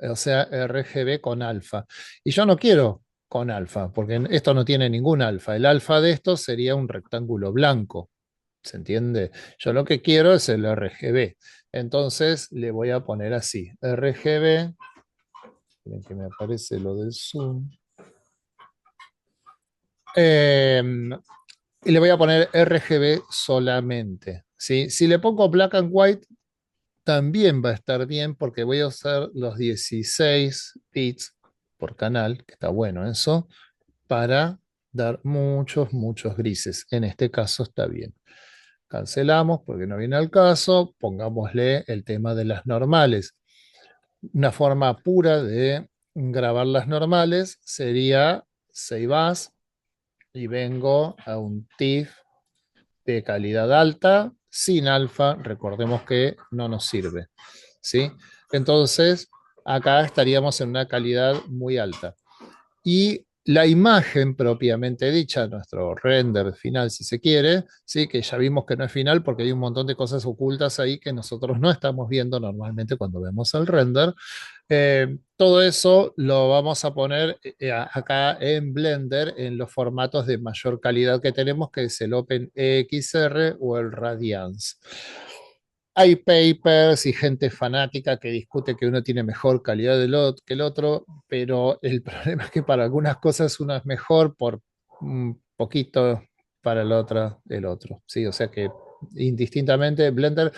o sea, RGB con alfa. Y yo no quiero con alfa, porque esto no tiene ningún alfa. El alfa de esto sería un rectángulo blanco. ¿Se entiende? Yo lo que quiero es el RGB. Entonces le voy a poner así, RGB, miren que me aparece lo del zoom. Y le voy a poner RGB solamente. ¿Sí? Si le pongo black and white, también va a estar bien porque voy a usar los 16 bits por canal, que está bueno eso, para dar muchos grises. En este caso está bien. Cancelamos porque no viene al caso, pongámosle el tema de las normales. Una forma pura de grabar las normales sería Save As y vengo a un TIFF de calidad alta, sin alfa, recordemos que no nos sirve, ¿sí? Entonces, acá estaríamos en una calidad muy alta. Y la imagen propiamente dicha, nuestro render final, si se quiere, ¿sí? Que ya vimos que no es final porque hay un montón de cosas ocultas ahí que nosotros no estamos viendo normalmente cuando vemos el render. Todo eso lo vamos a poner acá en Blender en los formatos de mayor calidad que tenemos, que es el OpenEXR o el Radiance. Hay papers y gente fanática que discute que uno tiene mejor calidad que el otro, pero el problema es que para algunas cosas uno es mejor por un poquito, para el otro, el otro. ¿Sí? O sea que indistintamente Blender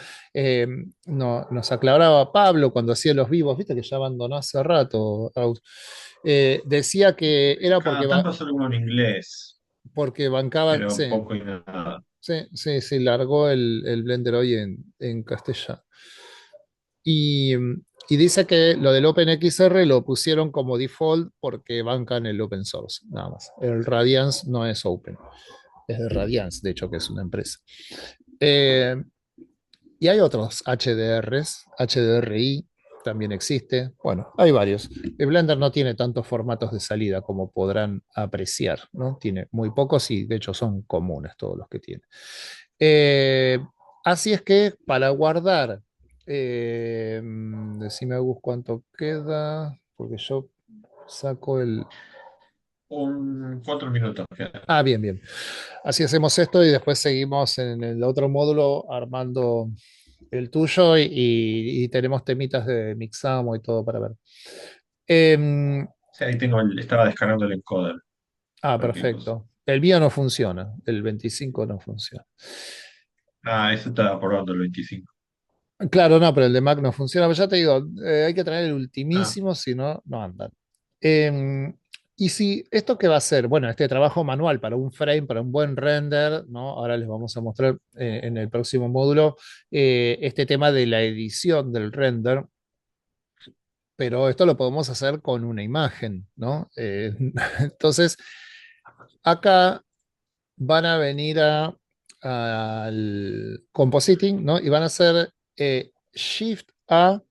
nos aclaraba Pablo cuando hacía los vivos, viste que ya abandonó hace rato. Decía que era Cada tanto sale uno en inglés, porque bancaban, pero sí, poco y nada. sí, largó el Blender hoy en castellano. Y, y dice que lo del OpenXR lo pusieron como default porque bancan el open source, nada más. El Radiance no es open, es de Radiance, de hecho, que es una empresa. Eh, y hay otros HDRs, HDRI también existe. Bueno, hay varios. El Blender no tiene tantos formatos de salida como podrán apreciar, ¿no? Tiene muy pocos y de hecho son comunes todos los que tiene. Eh, Así es que para guardar, decime Agus cuánto queda, porque yo saco el... 4 minutos quedan. Ah, bien, bien. Así hacemos esto y después seguimos en el otro módulo armando el tuyo y tenemos temitas de Mixamo y todo para ver. Em, Sí, ahí tengo estaba descargando el encoder, Ah, cualquier cosa. perfecto. El mío no funciona, el 25 no funciona. Ah, eso estaba probando el 25. Claro, no, pero el de Mac no funciona. Pero ya te digo, hay que tener el Ah, ultimísimo, si no, no andan. Em, y si esto que va a ser, bueno, este trabajo manual para un frame, para un buen render, ¿no? Ahora les vamos a mostrar en el próximo módulo este tema de la edición del render, pero esto lo podemos hacer con una imagen, ¿no? Entonces, acá van a venir al compositing, ¿no? Y van a hacer Shift A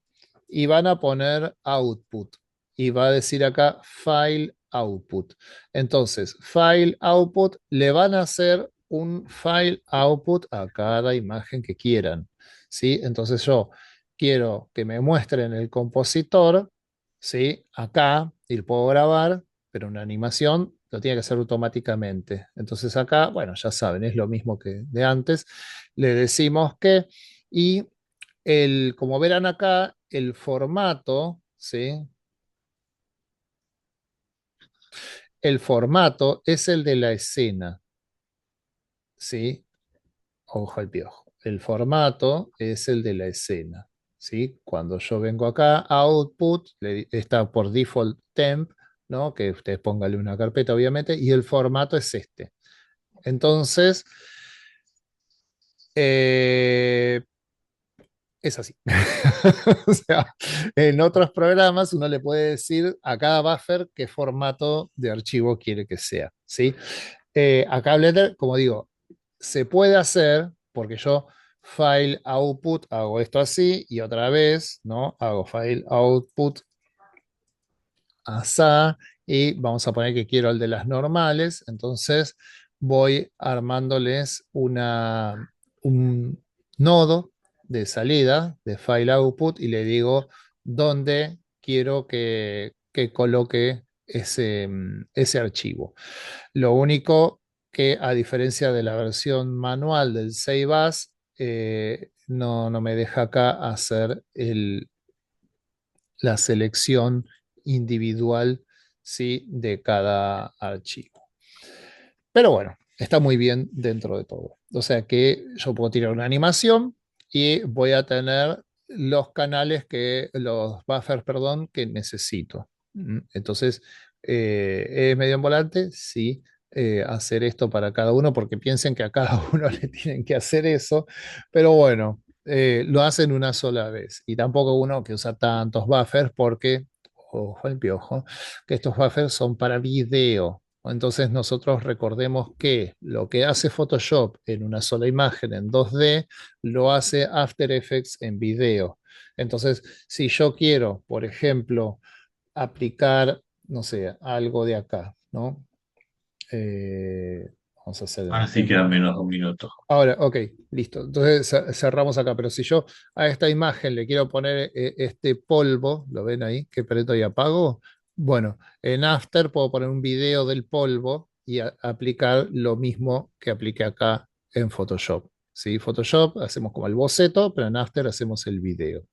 y van a poner output. Y va a decir acá file output. Entonces, file output le van a hacer un file output a cada imagen que quieran. ¿Sí? Entonces yo quiero que me muestren el compositor, ¿sí? Acá, y lo puedo grabar, pero una animación lo tiene que hacer automáticamente. Entonces acá, bueno, ya saben, es lo mismo que de antes. Le decimos que, y como verán acá, el formato, ¿sí? El formato es el de la escena, ¿sí? Ojo al piojo. El formato es el de la escena, ¿sí? Cuando yo vengo acá, output, está por default temp, ¿no? Que ustedes pónganle una carpeta, obviamente, y el formato es este. Entonces, eh, es así. O sea, en otros programas uno le puede decir a cada buffer qué formato de archivo quiere que sea, ¿sí? Acá Blender, como digo, se puede hacer porque yo file output hago esto así y otra vez, ¿no? Hago file output asá y vamos a poner que quiero el de las normales, entonces voy armándoles un nodo de salida de file output y le digo dónde quiero que coloque ese archivo. Lo único que a diferencia de la versión manual del Save As, no me deja acá hacer la selección individual, ¿sí? De cada archivo. Pero bueno, está muy bien dentro de todo. O sea que yo puedo tirar una animación y voy a tener los canales los buffers, perdón, que necesito. Entonces, ¿es medio en volante? Sí. Hacer esto para cada uno, porque piensen que a cada uno le tienen que hacer eso, pero bueno, lo hacen una sola vez y tampoco uno que usa tantos buffers porque, ojo el piojo, que estos buffers son para video. Entonces nosotros recordemos que lo que hace Photoshop en una sola imagen en 2D, lo hace After Effects en video. Entonces, si yo quiero, por ejemplo, aplicar, no sé, algo de acá, ¿no? Vamos a hacer ahora sí quedan menos de un minuto. ahora, ok, listo. Entonces cerramos acá, pero si yo a esta imagen le quiero poner este polvo, ¿lo ven ahí? Que prendo y apago. Bueno, en After puedo poner un video del polvo y aplicar lo mismo que apliqué acá en Photoshop. ¿Sí? Photoshop hacemos como el boceto, pero en After hacemos el video.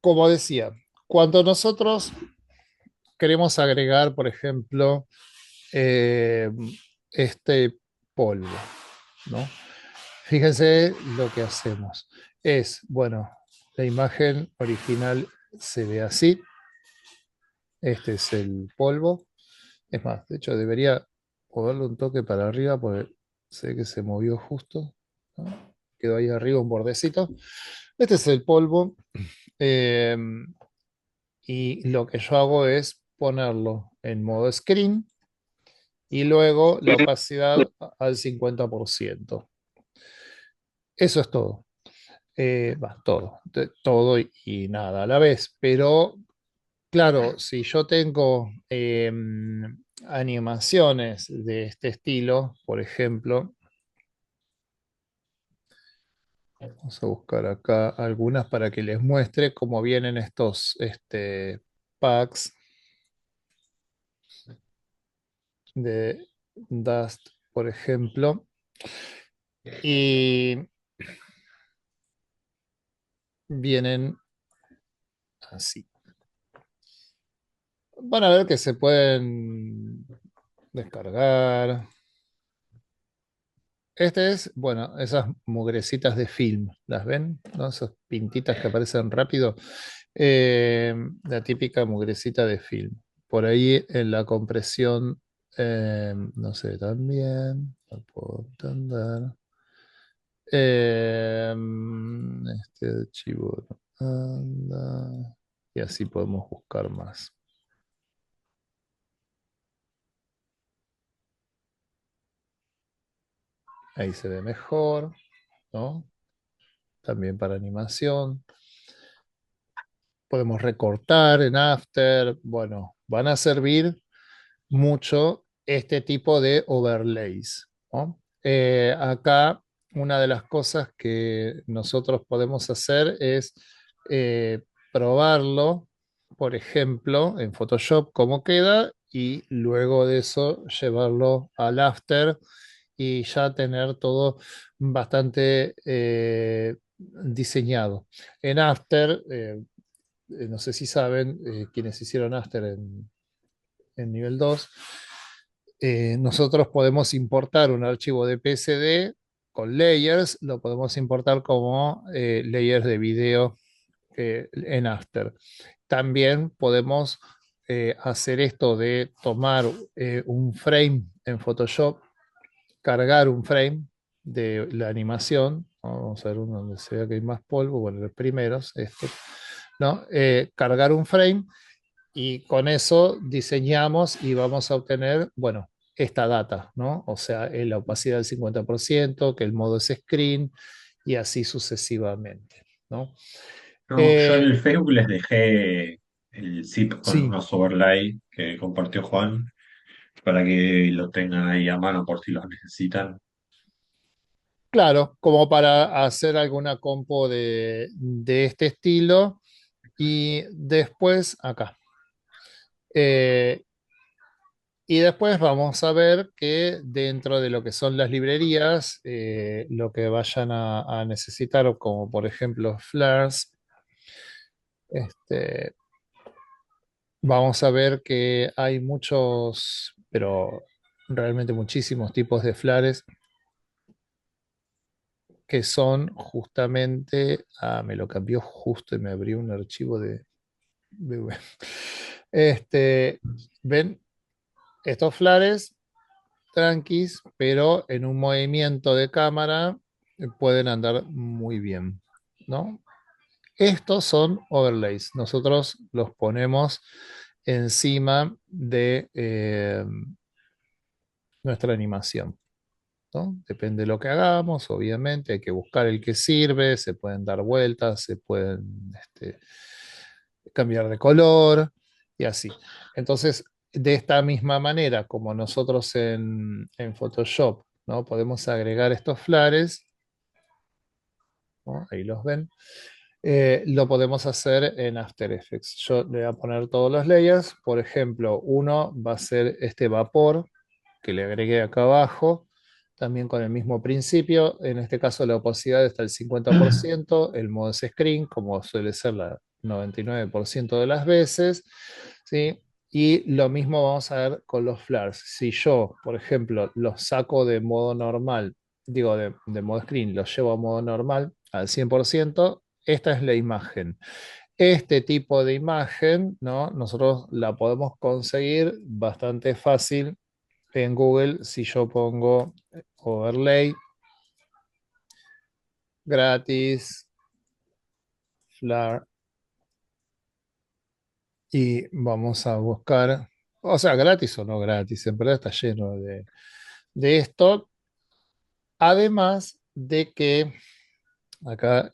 Como decía, cuando nosotros queremos agregar, por ejemplo, eh, este polvo, ¿no? Fíjense lo que hacemos. Bueno, la imagen original se ve así. Este es el polvo. Es más, de hecho debería darle un toque para arriba porque sé que se movió justo, ¿no? Quedó ahí arriba un bordecito. Este es el polvo. eh, y lo que yo hago es ponerlo en modo screen y luego la opacidad al 50%. Eso es todo. Todo, todo y nada a la vez. Pero claro, si yo tengo animaciones de este estilo, por ejemplo, vamos a buscar acá algunas para que les muestre cómo vienen estos packs de Dust, por ejemplo. Y vienen así. Van a ver que se pueden descargar. Este es, bueno, esas mugrecitas de film, ¿las ven? ¿No? Esas pintitas que aparecen rápido. La típica mugrecita de film. Por ahí en la compresión, no sé, también, no puedo entender. Este archivo no anda. Y así podemos buscar más. Ahí se ve mejor, ¿no? También para animación. Podemos recortar en After. Bueno, van a servir mucho este tipo de overlays, ¿no? Acá una de las cosas que nosotros podemos hacer es probarlo, por ejemplo, en Photoshop, cómo queda, y luego de eso llevarlo al After y ya tener todo bastante diseñado. En After, no sé si saben, quienes hicieron After en nivel 2, nosotros podemos importar un archivo de PSD con layers, lo podemos importar como layers de video en After. También podemos hacer esto de tomar un frame en Photoshop, cargar un frame de la animación. Vamos a ver uno donde se vea que hay más polvo, bueno, los primeros, este, ¿no? Cargar un frame y con eso diseñamos y vamos a obtener, bueno, esta data, ¿no? O sea, la opacidad del 50%, que el modo es screen y así sucesivamente, ¿no? No, yo en el Facebook les dejé el zip con Sí, unos overlay que compartió Juan para que lo tengan ahí a mano por si los necesitan. claro, como para hacer alguna compo de este estilo y después acá. Eh, Y después vamos a ver que dentro de lo que son las librerías, lo que vayan a necesitar, como por ejemplo flares, este, vamos a ver que hay muchos, pero realmente muchísimos tipos de flares que son justamente, me lo cambió justo y me abrió un archivo de BV. ¿Ven? Estos flares tranquis, pero en un movimiento de cámara pueden andar muy bien, ¿no? Estos son overlays. Nosotros los ponemos encima de nuestra animación, ¿no? Depende de lo que hagamos, obviamente, hay que buscar el que sirve, se pueden dar vueltas, se pueden cambiar de color y así. Entonces, de esta misma manera, como nosotros en Photoshop, ¿no? Podemos agregar estos flares, ¿no? Ahí los ven. Lo podemos hacer en After Effects. Yo le voy a poner todos los layers. Por ejemplo, uno va a ser este vapor que le agregué acá abajo, también con el mismo principio. En este caso la opacidad está al 50%, el modo es screen, como suele ser la 99% de las veces, ¿sí? Y lo mismo vamos a ver con los flares. Si yo, por ejemplo, los saco de modo normal, digo de modo screen, los llevo a modo normal al 100%, esta es la imagen. Este tipo de imagen, ¿no? Nosotros la podemos conseguir bastante fácil en Google si yo pongo overlay gratis, flare, y vamos a buscar, o sea, gratis o no gratis, en verdad está lleno de esto. Además de que acá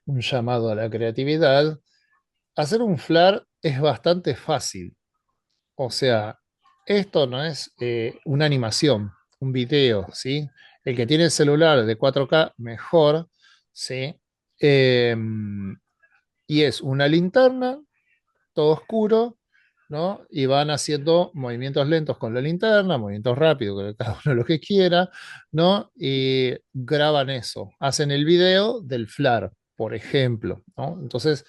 un llamado a la creatividad, hacer un flare es bastante fácil. O sea, esto no es una animación, un video, ¿sí? El que tiene el celular de 4K, mejor, ¿sí? Y es una linterna, todo oscuro, ¿no? Y van haciendo movimientos lentos con la linterna, movimientos rápidos, con cada uno lo que quiera, ¿no? Y graban eso, hacen el video del flare, por ejemplo, ¿no? Entonces,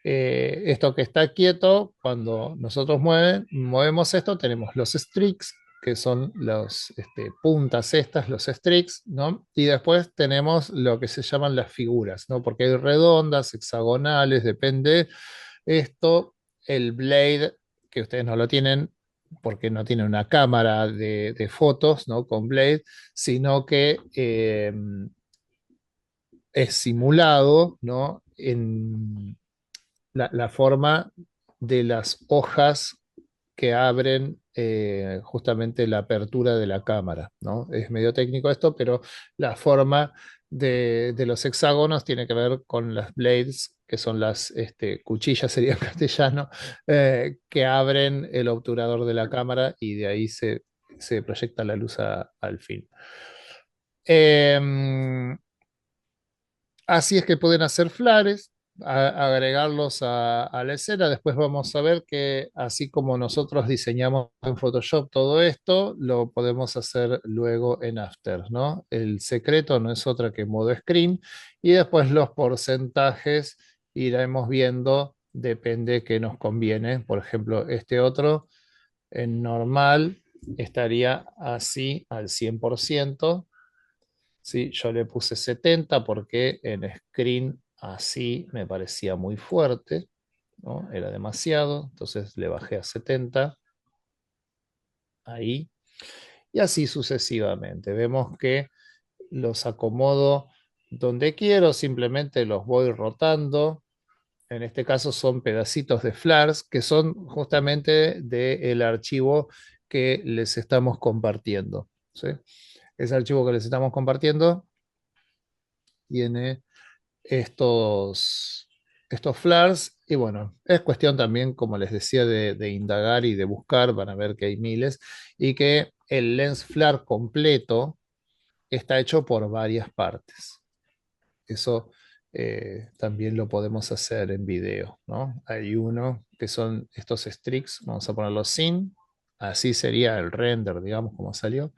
Esto que está quieto, cuando nosotros movemos esto, tenemos los streaks, que son los puntas estas, los streaks, ¿no? Y después tenemos lo que se llaman las figuras, ¿no? Porque hay redondas, hexagonales, depende esto, el blade, que ustedes no lo tienen porque no tienen una cámara de fotos, ¿no? Con blade, sino que es simulado, ¿no? En la forma de las hojas que abren justamente la apertura de la cámara, ¿no? Es medio técnico esto, pero la forma de los hexágonos tiene que ver con las blades, que son las cuchillas, sería en castellano, que abren el obturador de la cámara y de ahí se proyecta la luz al fin. Así es que pueden hacer flares, agregarlos a la escena. Después vamos a ver que así como nosotros diseñamos en Photoshop todo esto, lo podemos hacer luego en After, ¿no? El secreto no es otra que modo screen y después los porcentajes iremos viendo, depende que nos conviene. Por ejemplo, este otro en normal estaría así al 100%. ¿Sí? Yo le puse 70 porque en screen así me parecía muy fuerte, ¿no? Era demasiado, entonces le bajé a 70, ahí, y así sucesivamente. Vemos que los acomodo donde quiero, simplemente los voy rotando. En este caso son pedacitos de flares que son justamente del archivo que les estamos compartiendo, ¿sí? Ese archivo que les estamos compartiendo tiene estos flares. Y bueno, es cuestión también, como les decía, de indagar y de buscar. Van a ver que hay miles y que el lens flare completo está hecho por varias partes. Eso también lo podemos hacer en video, ¿no? Hay uno que son estos streaks, vamos a ponerlos sin, así sería el render, digamos, como salió,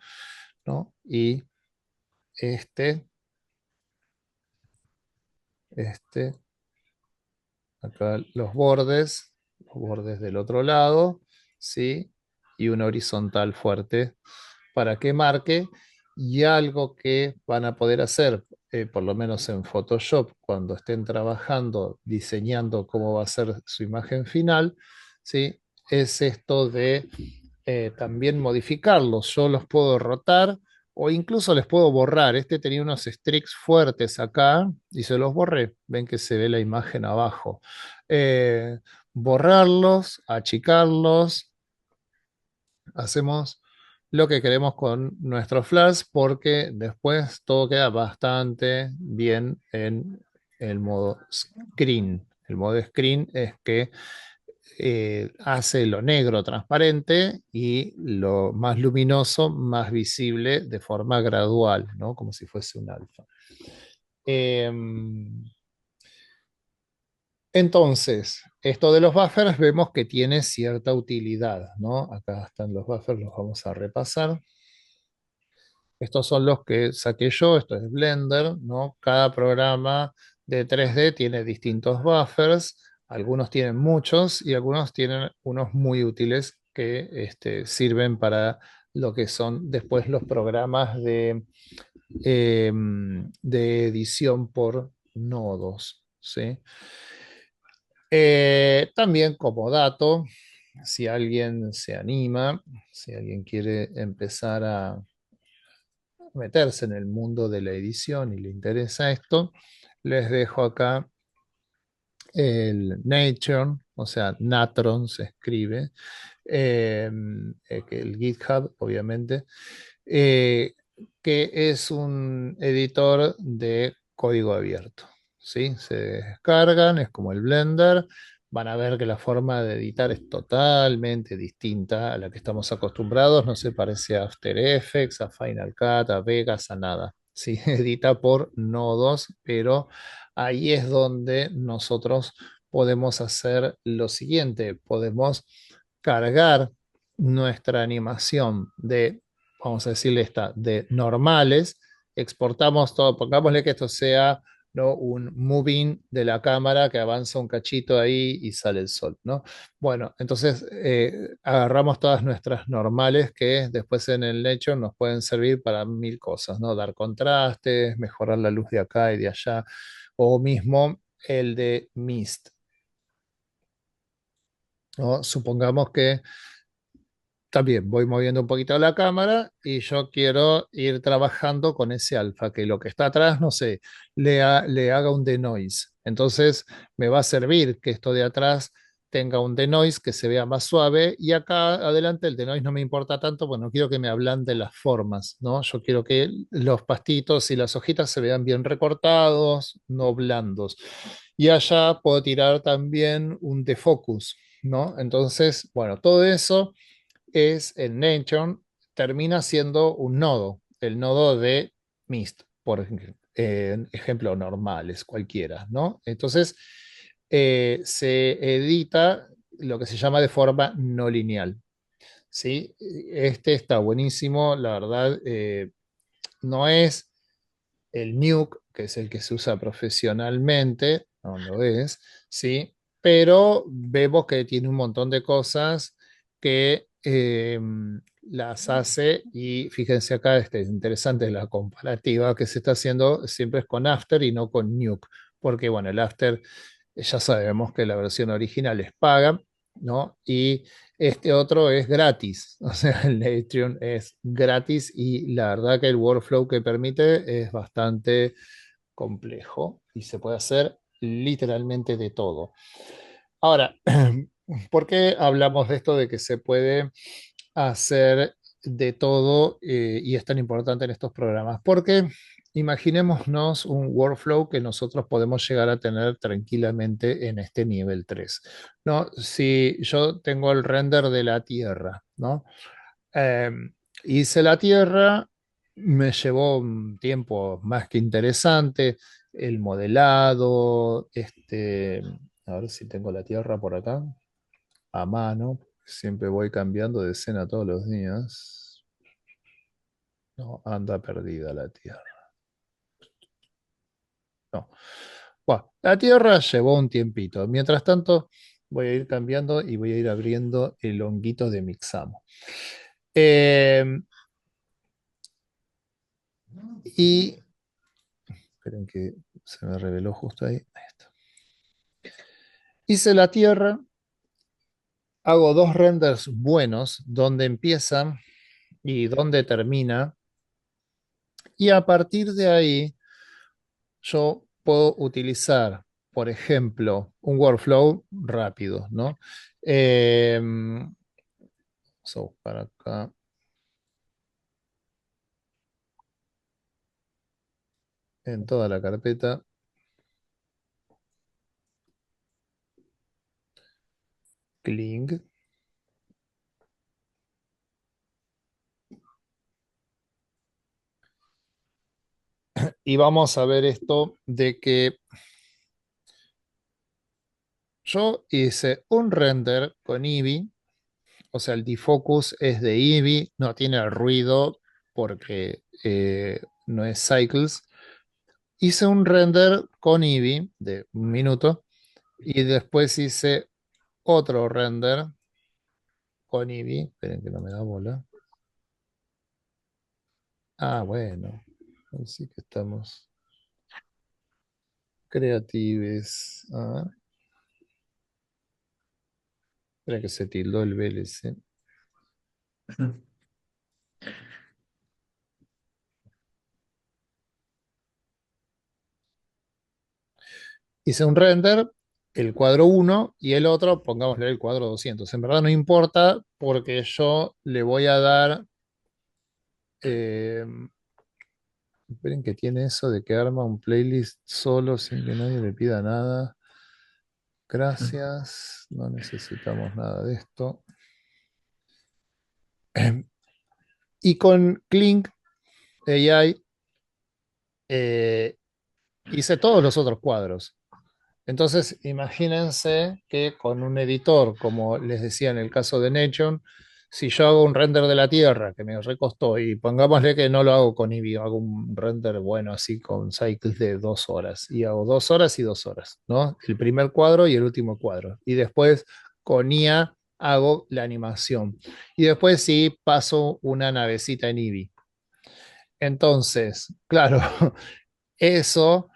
¿no? Y este, este, acá los bordes del otro lado, ¿sí? Y una horizontal fuerte para que marque. Y algo que van a poder hacer, por lo menos en Photoshop, cuando estén trabajando, diseñando cómo va a ser su imagen final, ¿sí? Es esto de también modificarlos. Yo los puedo rotar o incluso les puedo borrar. Este tenía unos streaks fuertes acá y se los borré. Ven que se ve la imagen abajo. Eh, Borrarlos, achicarlos. Hacemos lo que queremos con nuestros flash porque después todo queda bastante bien en el modo screen. El modo screen es que hace lo negro transparente y lo más luminoso más visible de forma gradual, ¿no? Como si fuese un alfa. Entonces, esto de los buffers vemos que tiene cierta utilidad, ¿no? Acá están los buffers, los vamos a repasar. Estos son los que saqué yo, esto es Blender, ¿no? Cada programa de 3D tiene distintos buffers, algunos tienen muchos y algunos tienen unos muy útiles que sirven para lo que son después los programas de edición por nodos, ¿sí? También como dato, si alguien se anima, si alguien quiere empezar a meterse en el mundo de la edición y le interesa esto, les dejo acá el Nature, o sea, Natron se escribe, el GitHub, obviamente, eh, que es un editor de código abierto. ¿Sí? Se descargan, es como el Blender. Van a ver que la forma de editar es totalmente distinta a la que estamos acostumbrados. No se parece a After Effects, a Final Cut, a Vegas, a nada. Sí, edita por nodos, pero ahí es donde nosotros podemos hacer lo siguiente. Podemos cargar nuestra animación de, vamos a decirle esta, de normales, exportamos todo, pongámosle que esto sea ¿no? Un moving de la cámara que avanza un cachito ahí y sale el sol, ¿no? Bueno, entonces agarramos todas nuestras normales que después en el Nature nos pueden servir para mil cosas, ¿no? Dar contrastes, mejorar la luz de acá y de allá, o mismo el de Mist, ¿no? Supongamos que también voy moviendo un poquito la cámara y yo quiero ir trabajando con ese alfa, que lo que está atrás, no sé, le haga un denoise. Entonces me va a servir que esto de atrás tenga un denoise que se vea más suave y acá adelante el denoise no me importa tanto, bueno, quiero que me ablande las formas, ¿no? Yo quiero que los pastitos y las hojitas se vean bien recortados, no blandos. Y allá puedo tirar también un defocus, ¿no? Entonces, bueno, todo eso es el Nature, termina siendo un nodo, el nodo de Mist, por ejemplo, normales, cualquiera, ¿no? Entonces, se edita lo que se llama de forma no lineal, ¿sí? Este está buenísimo, la verdad, no es el Nuke, que es el que se usa profesionalmente, no lo es, ¿sí? Pero vemos que tiene un montón de cosas que las hace y fíjense acá, este, es interesante la comparativa que se está haciendo siempre es con After y no con Nuke, porque bueno, el After ya sabemos que la versión original es paga, ¿no? Y este otro es gratis, o sea, el Patreon es gratis y la verdad que el workflow que permite es bastante complejo y se puede hacer literalmente de todo. Ahora, ¿por qué hablamos de esto de que se puede hacer de todo y es tan importante en estos programas? Porque imaginémonos un workflow que nosotros podemos llegar a tener tranquilamente en este nivel 3, ¿no? Si yo tengo el render de la Tierra, ¿no? Eh, hice la Tierra, me llevó un tiempo más que interesante, el modelado, este, a ver si tengo la Tierra por acá, a mano, siempre voy cambiando de escena todos los días. No, anda perdida la Tierra. No. Bueno, la Tierra llevó un tiempito. Mientras tanto, voy a ir cambiando y voy a ir abriendo el honguito de Mixamo. Y esperen que se me reveló justo ahí. Ahí está. Hice la Tierra, hago dos renders buenos, donde empieza y donde termina, y a partir de ahí yo puedo utilizar, por ejemplo, un workflow rápido, ¿no? Vamos a buscar acá en toda la carpeta. Kling. Y vamos a ver esto de que yo hice un render con Eevee, o sea, el defocus es de Eevee, no tiene ruido porque no es cycles. Hice un render con Eevee de un minuto y después hice otro render con Eevee. Esperen que no me da bola. Ah, bueno. Así que estamos creatives. Ah, espera que se tildó el VLC. Hice un render, el cuadro 1 y el otro, pongámosle el cuadro 200. En verdad no importa porque yo le voy a dar... esperen que tiene eso de que arma un playlist solo sin que nadie le pida nada. Gracias, no necesitamos nada de esto. Y con Clink AI hice todos los otros cuadros. Entonces, imagínense que con un editor, como les decía en el caso de Nature, si yo hago un render de la Tierra que me recostó y pongámosle que no lo hago con Eevee, hago un render bueno así con cycles de 2 horas y hago 2 horas y 2 horas, ¿no? El primer cuadro y el último cuadro. Y después con IA hago la animación. Y después sí paso una navecita en Eevee. Entonces, claro, eso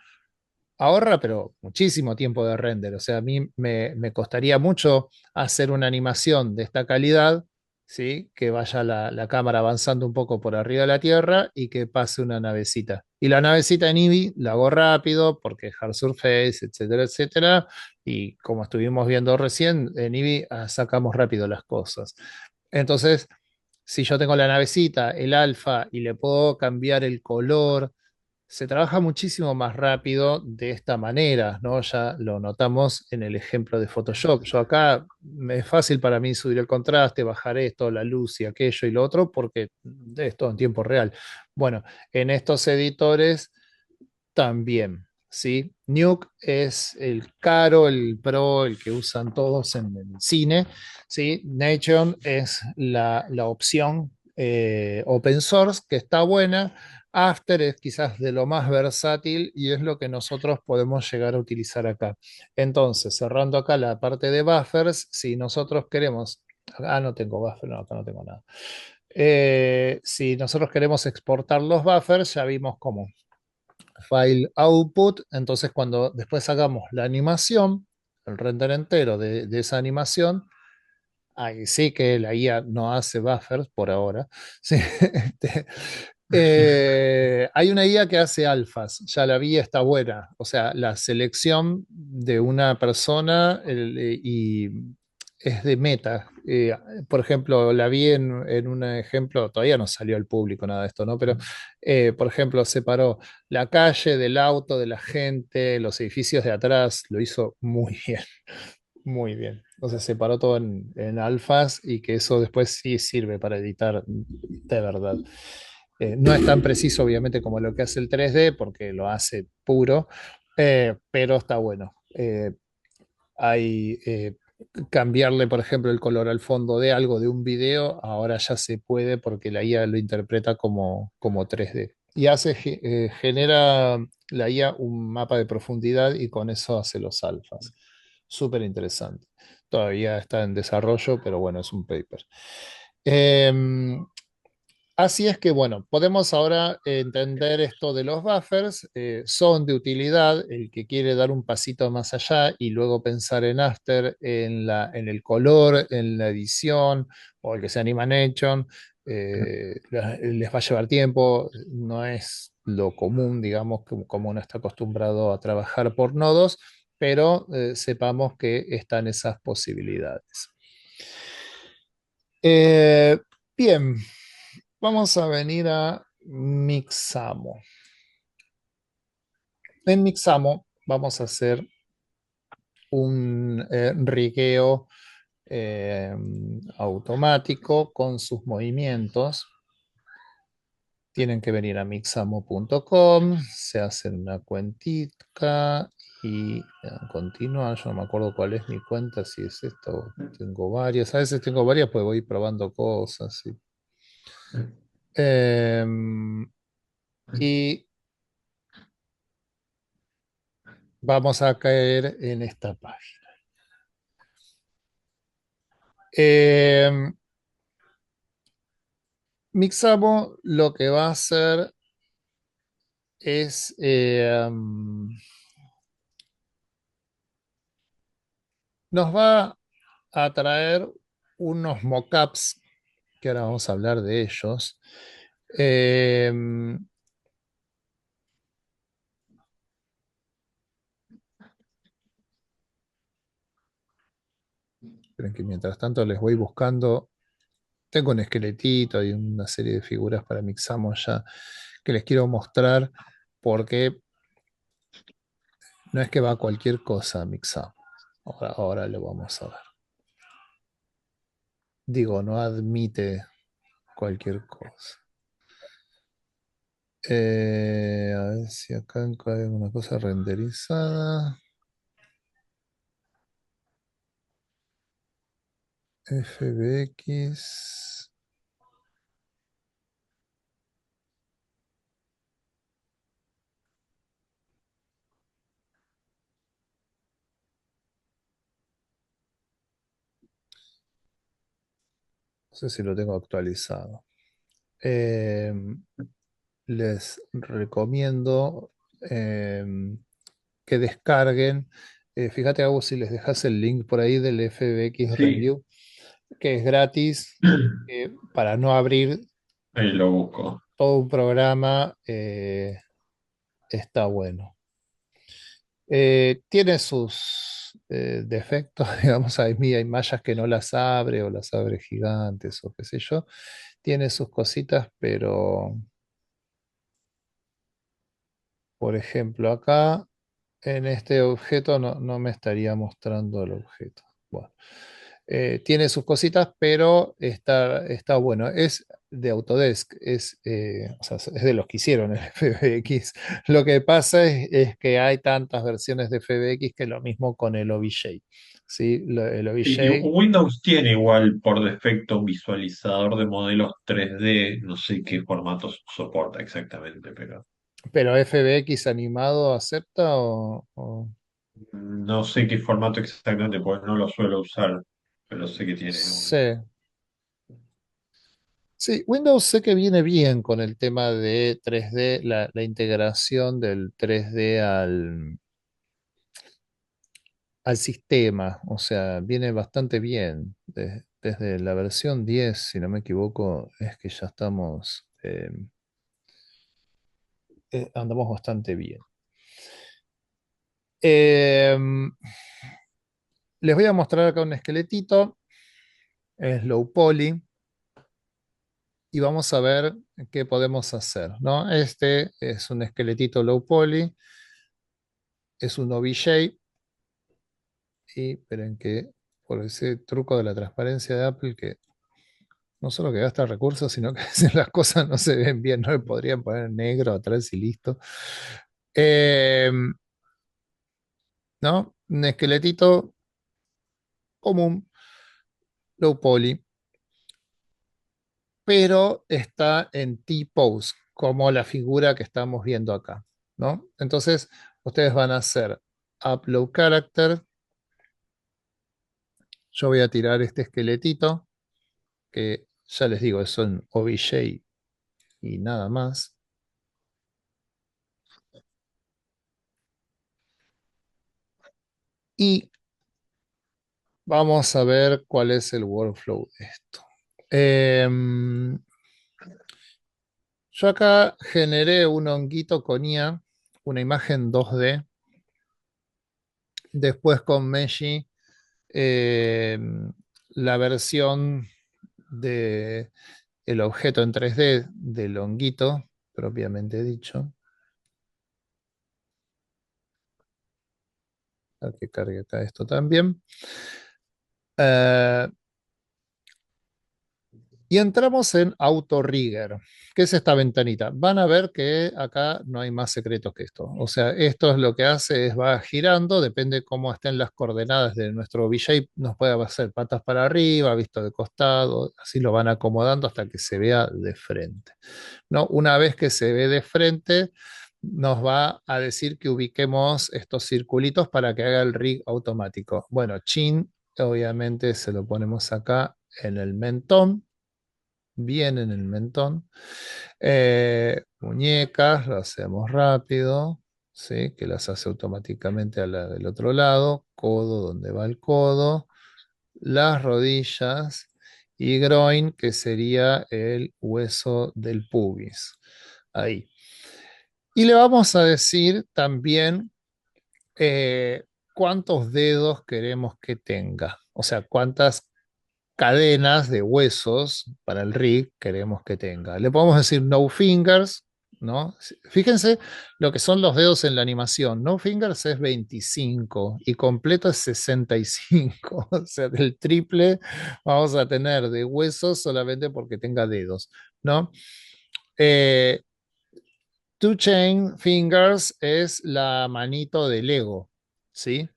ahorra, pero muchísimo tiempo de render. O sea, a mí me costaría mucho hacer una animación de esta calidad, ¿sí? Que vaya la cámara avanzando un poco por arriba de la Tierra y que pase una navecita. Y la navecita en Eevee la hago rápido porque es hard surface, etcétera, etcétera. Y como estuvimos viendo recién, en Eevee sacamos rápido las cosas. Entonces, si yo tengo la navecita, el alfa, y le puedo cambiar el color, se trabaja muchísimo más rápido de esta manera, ¿no? Ya lo notamos en el ejemplo de Photoshop. Yo acá me es fácil para mí subir el contraste, bajar esto, la luz y aquello y lo otro, porque es todo en tiempo real. Bueno, en estos editores también, ¿sí? Nuke es el caro, el pro, el que usan todos en el cine, ¿sí? Nation es la opción open source que está buena. After es quizás de lo más versátil y es lo que nosotros podemos llegar a utilizar acá. Entonces, cerrando acá la parte de buffers, si nosotros queremos, acá no tengo buffer, no, acá no tengo nada. Si nosotros queremos exportar los buffers, ya vimos cómo file output, entonces cuando después hagamos la animación, el render entero de esa animación, ahí sí que la IA no hace buffers por ahora. Sí, hay una IA que hace alfas, ya la vi, está buena. O sea, la selección de una persona y es de meta. Por ejemplo, la vi en un ejemplo, todavía no salió al público nada de esto, ¿no? Pero, por ejemplo, separó la calle del auto, de la gente, los edificios de atrás, lo hizo muy bien. Muy bien. Entonces separó todo en alfas y que eso después sí sirve para editar de verdad. No es tan preciso, obviamente, como lo que hace el 3D, porque lo hace puro, pero está bueno. Hay cambiarle, por ejemplo, el color al fondo de algo de un video, ahora ya se puede porque la IA lo interpreta como 3D. Y genera la IA un mapa de profundidad y con eso hace los alfas. Súper interesante. Todavía está en desarrollo, pero bueno, es un paper. Em, Así es que, bueno, podemos ahora entender esto de los buffers, son de utilidad, el que quiere dar un pasito más allá y luego pensar en After, en el color, en la edición, o el que sea Animation, les va a llevar tiempo, no es lo común, digamos, como uno está acostumbrado a trabajar por nodos, pero sepamos que están esas posibilidades. Eh, Bien, vamos a venir a Mixamo. En Mixamo vamos a hacer un rigueo eh, automático con sus movimientos. Tienen que venir a mixamo.com, se hacen una cuentica y continuar. Yo no me acuerdo cuál es mi cuenta, si es esto, tengo varias. A veces tengo varias, pues voy probando cosas. ¿Sí? Y vamos a caer en esta página. Mixamo lo que va a hacer es nos va a traer unos mockups que ahora vamos a hablar de ellos. Esperen que mientras tanto les voy buscando. Tengo un esqueletito y una serie de figuras para Mixamo ya que les quiero mostrar porque no es que va cualquier cosa a Mixamo. Ahora lo vamos a ver. Digo, no admite cualquier cosa. A ver si acá hay una cosa renderizada. FBX. No sé si lo tengo actualizado. Les recomiendo que descarguen. Fíjate, Agus, si les dejas el link por ahí del FBX Sí, Review, que es gratis, para no abrir ahí lo busco. todo un programa, está bueno. Tiene sus defectos, digamos, hay mallas que no las abre o las abre gigantes o qué sé yo. Tiene sus cositas, pero, por ejemplo, acá en este objeto no me estaría mostrando el objeto. Bueno, tiene sus cositas, pero está bueno. Es de Autodesk, o sea, es de los que hicieron el FBX. Lo que pasa es que hay tantas versiones de FBX que lo mismo con el OBJ. ¿Sí? El Sí, y OBJ, Windows tiene igual por defecto un visualizador de modelos 3D, no sé qué formatos soporta exactamente, pero pero FBX animado acepta no sé qué formato exactamente, porque no lo suelo usar, pero sé que tiene uno. sí. Sí, Windows sé que viene bien con el tema de 3D, la integración del 3D al sistema, o sea, viene bastante bien. Desde la versión 10, si no me equivoco, es que ya andamos bastante bien. Em, Les voy a mostrar acá un esqueletito, es low poly, y vamos a ver qué podemos hacer, ¿no? Este es un esqueletito low poly, es un OBJ, y esperen que por ese truco de la transparencia de Apple, que no solo que gasta recursos, sino que a veces las cosas no se ven bien, no le podrían poner negro atrás y listo. Eh, ¿No? Un esqueletito común, low poly, pero está en T-pose, como la figura que estamos viendo acá, ¿no? Entonces, ustedes van a hacer upload character. Yo voy a tirar este esqueletito, que ya les digo, son OBJ y nada más. Y vamos a ver cuál es el workflow de esto. Yo acá generé un honguito con IA, una imagen 2D. Después con Meshi, la versión de el objeto en 3D del honguito, propiamente dicho. A que cargue acá esto también. Eh, Y entramos en Auto Rigger. ¿Qué es esta ventanita? Van a ver que acá no hay más secretos que esto. O sea, esto es lo que hace, es va girando, depende cómo estén las coordenadas de nuestro V-shape, nos puede hacer patas para arriba, visto de costado, así lo van acomodando hasta que se vea de frente. ¿No? Una vez que se ve de frente, nos va a decir que ubiquemos estos circulitos para que haga el rig automático. Bueno, chin, obviamente se lo ponemos acá en el mentón, bien en el mentón. Muñecas, lo hacemos rápido, ¿sí? Que las hace automáticamente a la del otro lado. Codo, donde va el codo. Las rodillas. Y groin, que sería el hueso del pubis. Ahí. Y le vamos a decir también cuántos dedos queremos que tenga. O sea, cuántas cadenas de huesos para el rig queremos que tenga. Le podemos decir no fingers, ¿no? Fíjense lo que son los dedos en la animación. No fingers es 25 y completo es 65. O sea, del triple vamos a tener de huesos solamente porque tenga dedos, ¿no? Eh, Two chain fingers es la manito de Lego, ¿sí?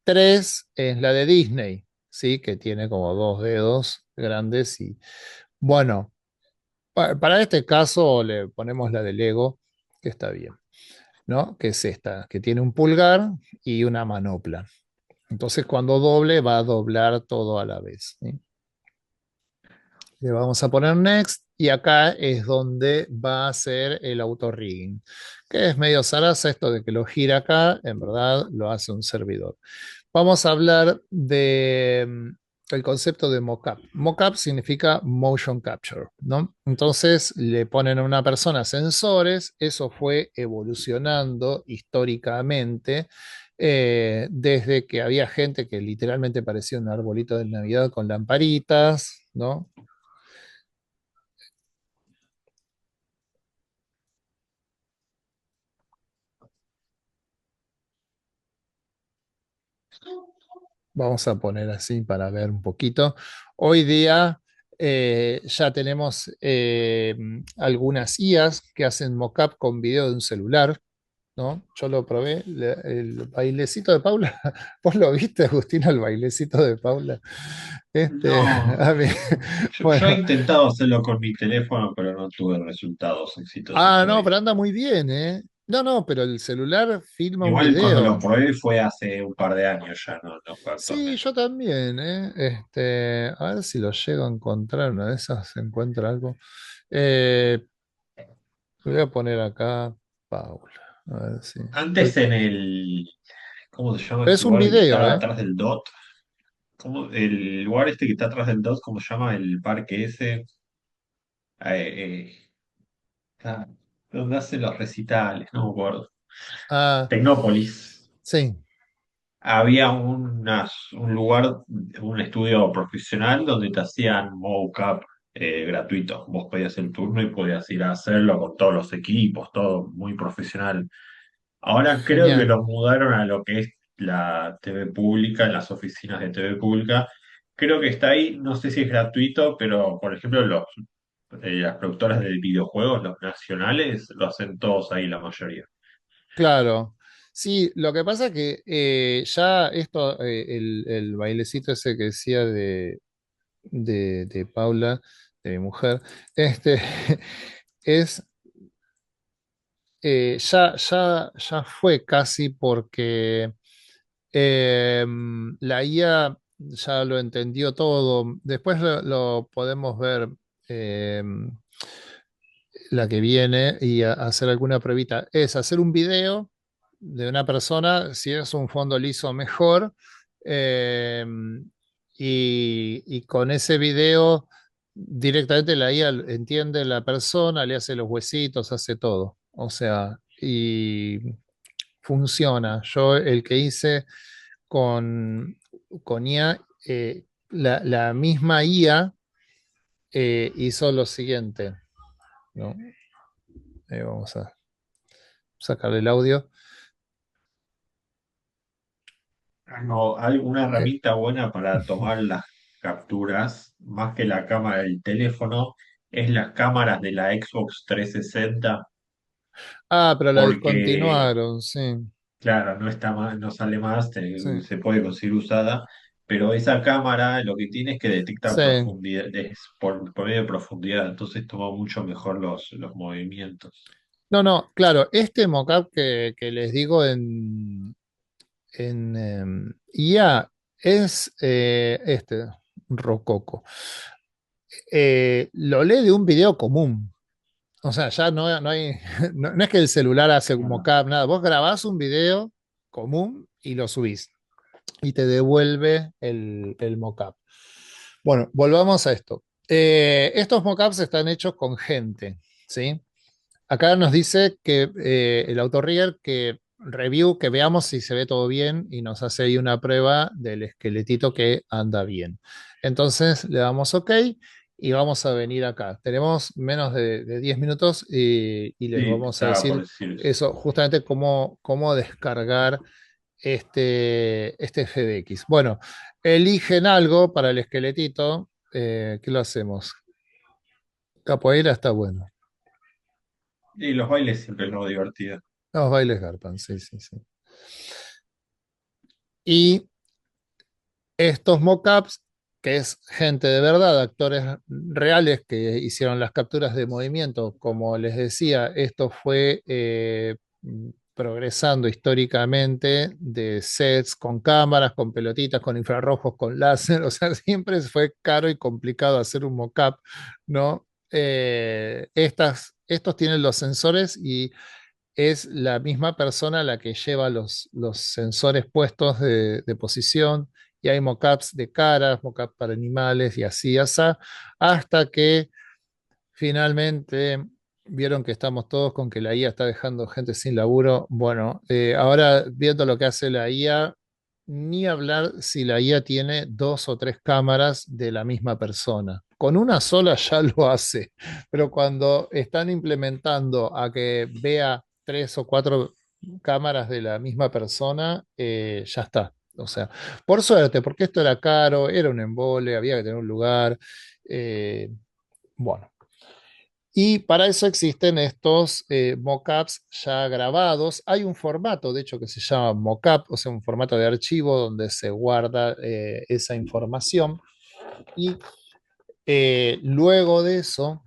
Tres es la de Disney, ¿sí? Que tiene como dos dedos grandes y bueno, para este caso le ponemos la de Lego, que está bien, ¿no? Que es esta, que tiene un pulgar y una manopla. Entonces cuando doble va a doblar todo a la vez, ¿sí? Le vamos a poner next y acá es donde va a ser el auto rigging, que es medio zaraza esto de que lo gira acá, en verdad lo hace un servidor. Vamos a hablar de el concepto de mockup. Mockup significa motion capture, ¿no? Entonces le ponen a una persona sensores, eso fue evolucionando históricamente. Desde que había gente que literalmente parecía un arbolito de Navidad con lamparitas, ¿no? Vamos a poner así para ver un poquito. Hoy día ya tenemos algunas IAs que hacen mockup con video de un celular, ¿no? Yo lo probé, el bailecito de Paula. ¿Vos lo viste, Agustina, el bailecito de Paula? No, A mí, yo he bueno. intentado hacerlo con mi teléfono, pero no tuve resultados exitosos No, todavía. pero anda muy bien, ¿eh? No, no, pero el celular filma un Igual cuando lo video. probé fue hace un par de años ya, no fue Sí, actualmente. yo también, ¿eh? A ver si lo llego a encontrar, una de esas se encuentra algo. Eh, Voy a poner acá Paula. A ver si. Antes en el, ¿cómo se llama Pero ese es un lugar que video, está ¿eh? atrás del DOT? El lugar este que está atrás del DOT, ¿cómo se llama? El parque ese, está- donde hacen los recitales, no me acuerdo. Ah, Tecnópolis. sí, Había un lugar, un estudio profesional donde te hacían mocap gratuito. Vos podías el turno y podías ir a hacerlo con todos los equipos, todo muy profesional. Ahora creo que genial. lo mudaron a lo que es la TV pública, en las oficinas de TV pública. Creo que está ahí, no sé si es gratuito, pero por ejemplo las productoras de videojuegos, los nacionales, lo hacen todos ahí la mayoría. Claro. Sí, lo que pasa que ya esto, el bailecito ese que decía de Paula, de mi mujer, este, es, ya fue casi porque la IA ya lo entendió todo. Después lo podemos ver la que viene y hacer alguna pruebita. Es hacer un video de una persona, si es un fondo liso mejor, eh, y con ese video directamente la IA entiende la persona, le hace los huesitos, hace todo. O sea, y funciona. Yo el que hice con, con IA, la misma IA hizo lo siguiente, ¿no? Vamos a sacarle el audio. Hay una Eh, herramienta buena para tomar las capturas, más que la cámara del teléfono, es las cámaras de la Xbox 360, pero la porque, discontinuaron, sí, claro, no está más, no sale más, sí, se puede conseguir usada, pero esa cámara lo que tiene es que detecta sí. profundidad, por medio de profundidad, entonces toma mucho mejor los movimientos. No, no, claro, este mockup que les digo en IA es Rococo. Lo lee de un video común. O sea, ya no hay, no es que el celular hace un Claro. mockup, nada. Vos grabás un video común y lo subís y te devuelve el mockup. Bueno, volvamos a esto. Estos mockups están hechos con gente, ¿sí? Acá nos dice que el autorigger que review, que veamos si se ve todo bien y nos hace ahí una prueba del esqueletito que anda bien. Entonces le damos OK y vamos a venir acá. Tenemos menos de 10 minutos y les Sí, vamos a estaba por decir decir eso. eso, justamente cómo descargar este FBX. Bueno, eligen algo para el esqueletito. ¿Qué lo hacemos? Capoeira está bueno. Y los bailes siempre es lo divertido. Los bailes garpan, sí, sí, sí. Y Estos mockups, que es gente de verdad, actores reales que hicieron las capturas de movimiento, como les decía, esto fue progresando históricamente de sets con cámaras, con pelotitas, con infrarrojos, con láser, o sea, siempre fue caro y complicado hacer un mockup, ¿no? Estos tienen los sensores y es la misma persona la que lleva los sensores puestos de posición, y hay mockups de caras, mockups para animales y así, hasta que finalmente vieron que estamos todos con que la IA está dejando gente sin laburo. Bueno, ahora viendo lo que hace la IA, ni hablar si la IA tiene dos o tres cámaras de la misma persona. Con una sola ya lo hace, pero cuando están implementando a que vea tres o cuatro cámaras de la misma persona, ya está. O sea, por suerte, porque esto era caro, era un embole, había que tener un lugar. eh, bueno, y para eso existen estos mockups ya grabados. Hay un formato, de hecho, que se llama mockup, o sea, un formato de archivo donde se guarda esa información. Y luego de eso,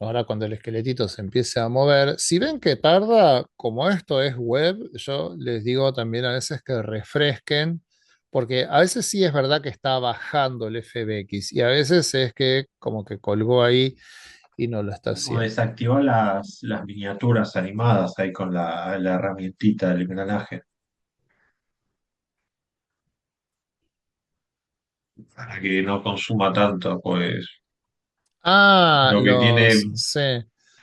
ahora cuando el esqueletito se empiece a mover, si ven que tarda, como esto es web, yo les digo también a veces que refresquen, porque a veces sí es verdad que está bajando el FBX y a veces es que como que colgó ahí y no lo está O haciendo. desactivó las miniaturas animadas ahí con la herramientita del engranaje para que no consuma tanto, pues Ah, lo que tiene, sí.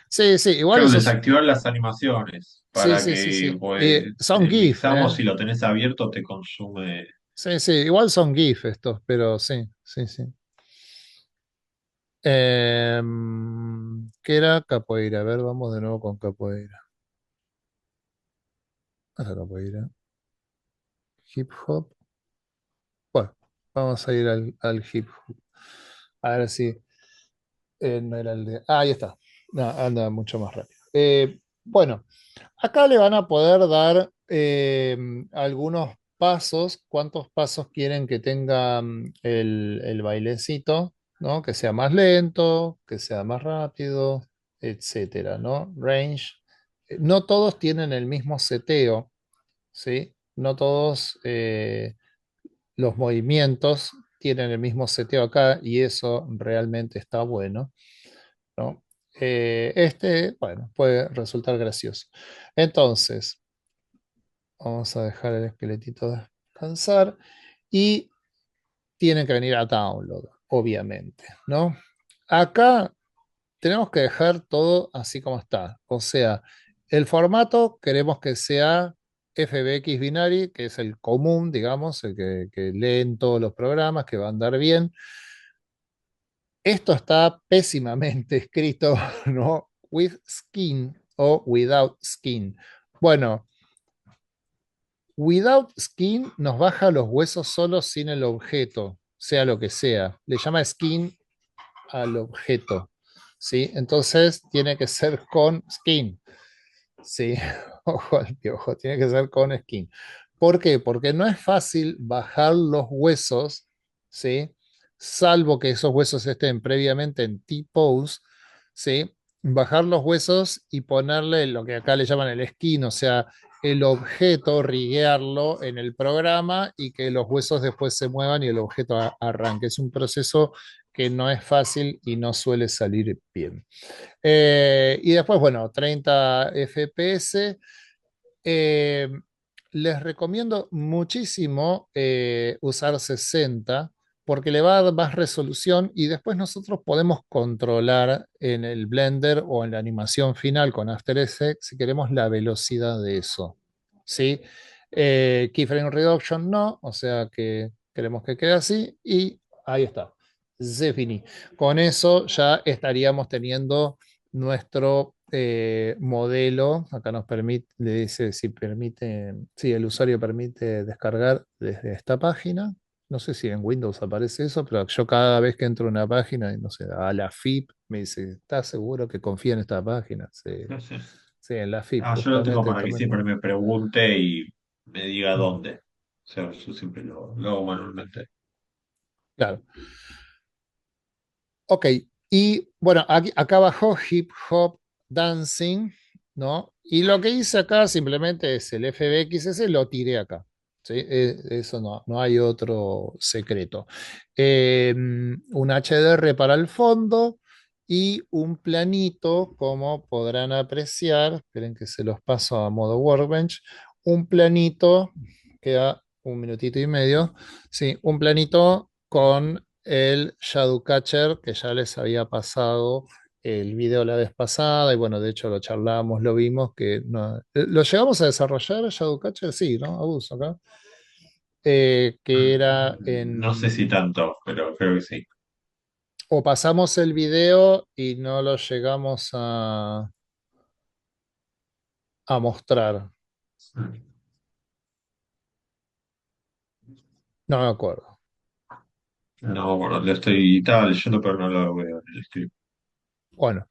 Sí, sí, igual creo que esos, desactivar las animaciones sí, para sí, sí, que sí. pues Son el GIF, Mixamo ¿eh? si lo tenés abierto te consume. Sí, sí, igual son GIF estos, pero sí, sí, sí. ¿Qué era capoeira? A ver, vamos de nuevo con capoeira. ¿Qué es capoeira? Hip hop. Bueno, vamos a ir al hip hop. A ver si no era el de. Ah, ahí está. No, anda mucho más rápido. Bueno, acá le van a poder dar algunos pasos. ¿Cuántos pasos quieren que tenga el bailecito? ¿No? Que sea más lento, que sea más rápido, etcétera, ¿no? Range. No todos tienen el mismo seteo, ¿sí? No todos los movimientos tienen el mismo seteo acá y eso realmente está bueno, ¿no? Bueno, puede resultar gracioso. Entonces, vamos a dejar el esqueletito descansar y tienen que venir a download, obviamente, ¿no? Acá tenemos que dejar todo así como está. O sea, el formato queremos que sea FBX Binary, que es el común, digamos, el que leen todos los programas, que va a andar bien. Esto está pésimamente escrito, ¿no? With skin o without skin. Bueno, without skin nos baja los huesos solo sin el objeto, sea lo que sea. Le llama skin al objeto, ¿sí? Entonces tiene que ser con skin, ¿sí? Ojo al piojo, tiene que ser con skin. ¿Por qué? Porque no es fácil bajar los huesos, ¿sí? Salvo que esos huesos estén previamente en T-pose, ¿sí? Bajar los huesos y ponerle lo que acá le llaman el skin, o sea, el objeto, riguearlo en el programa y que los huesos después se muevan y el objeto arranque. Es un proceso que no es fácil y no suele salir bien. Y después, bueno, 30 FPS. Eh, Les recomiendo muchísimo usar 60 porque le va a dar más resolución y después nosotros podemos controlar en el Blender o en la animación final con After Effects si queremos la velocidad de eso. ¿Sí? Keyframe Reduction no, o sea que queremos que quede así y ahí está. Se finí. Con eso ya estaríamos teniendo nuestro modelo. Acá nos permite, le dice si permite, si el usuario permite descargar desde esta página. No sé si en Windows aparece eso, pero yo cada vez que entro a una página, y no sé, a la FIP, me dice, ¿estás seguro que confía en esta página? Sí, sí, en la FIP, Ah, yo lo tengo justamente para que tomé. siempre me pregunte y me diga dónde. O sea, yo siempre lo hago manualmente. Claro. Ok, y bueno, acá bajó Hip Hop Dancing, ¿no? Y lo que hice acá simplemente es el FBXS, lo tiré acá. ¿Sí? Eso no, no hay otro secreto. Un HDR para el fondo y un planito, como podrán apreciar, esperen que se los paso a modo Workbench, un planito, queda un minutito y medio, sí, un planito con el Shadowcatcher que ya les había pasado el video la vez pasada y bueno, de hecho lo charlamos, lo vimos que lo llegamos a desarrollar Shadowcatcher, sí, ¿no? Abuso acá. Que era No sé si en... tanto, pero creo que sí. O pasamos el video y no lo llegamos a mostrar. No me acuerdo. No, bueno, estaba leyendo, pero no lo veo en el script. Bueno,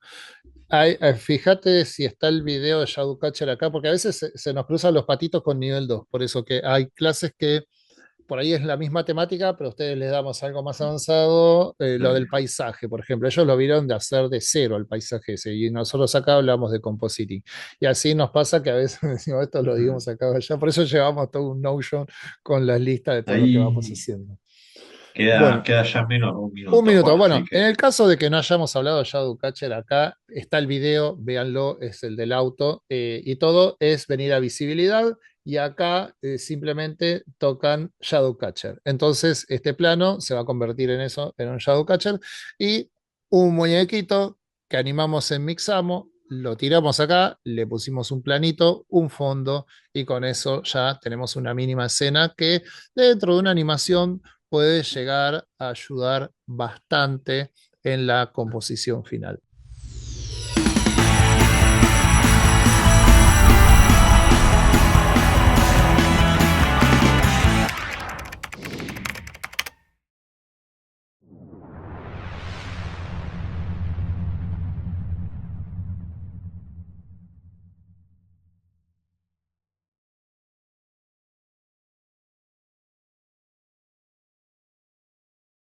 fíjate si está el video de Shadowcatcher acá, porque a veces se nos cruzan los patitos con nivel 2. Por eso que hay clases que por ahí es la misma temática, pero a ustedes les damos algo más avanzado, lo del paisaje, por ejemplo. Ellos lo vieron de hacer de cero el paisaje ese, y nosotros acá hablamos de compositing. Y así nos pasa que a veces decimos esto lo digamos acá o allá, por eso llevamos todo un Notion con las listas de todo lo que vamos Ahí haciendo. queda, Bueno, queda ya menos de un un minuto, minuto. Juan, Bueno, así en que el caso de que no hayamos hablado de Shadowcatcher, acá está el video, véanlo, es el del auto, y todo es venir a visibilidad, y acá simplemente tocan Shadowcatcher. Entonces, este plano se va a convertir en eso, en un Shadowcatcher, y un muñequito que animamos en Mixamo, lo tiramos acá, le pusimos un planito, un fondo, y con eso ya tenemos una mínima escena que dentro de una animación puede llegar a ayudar bastante en la composición final.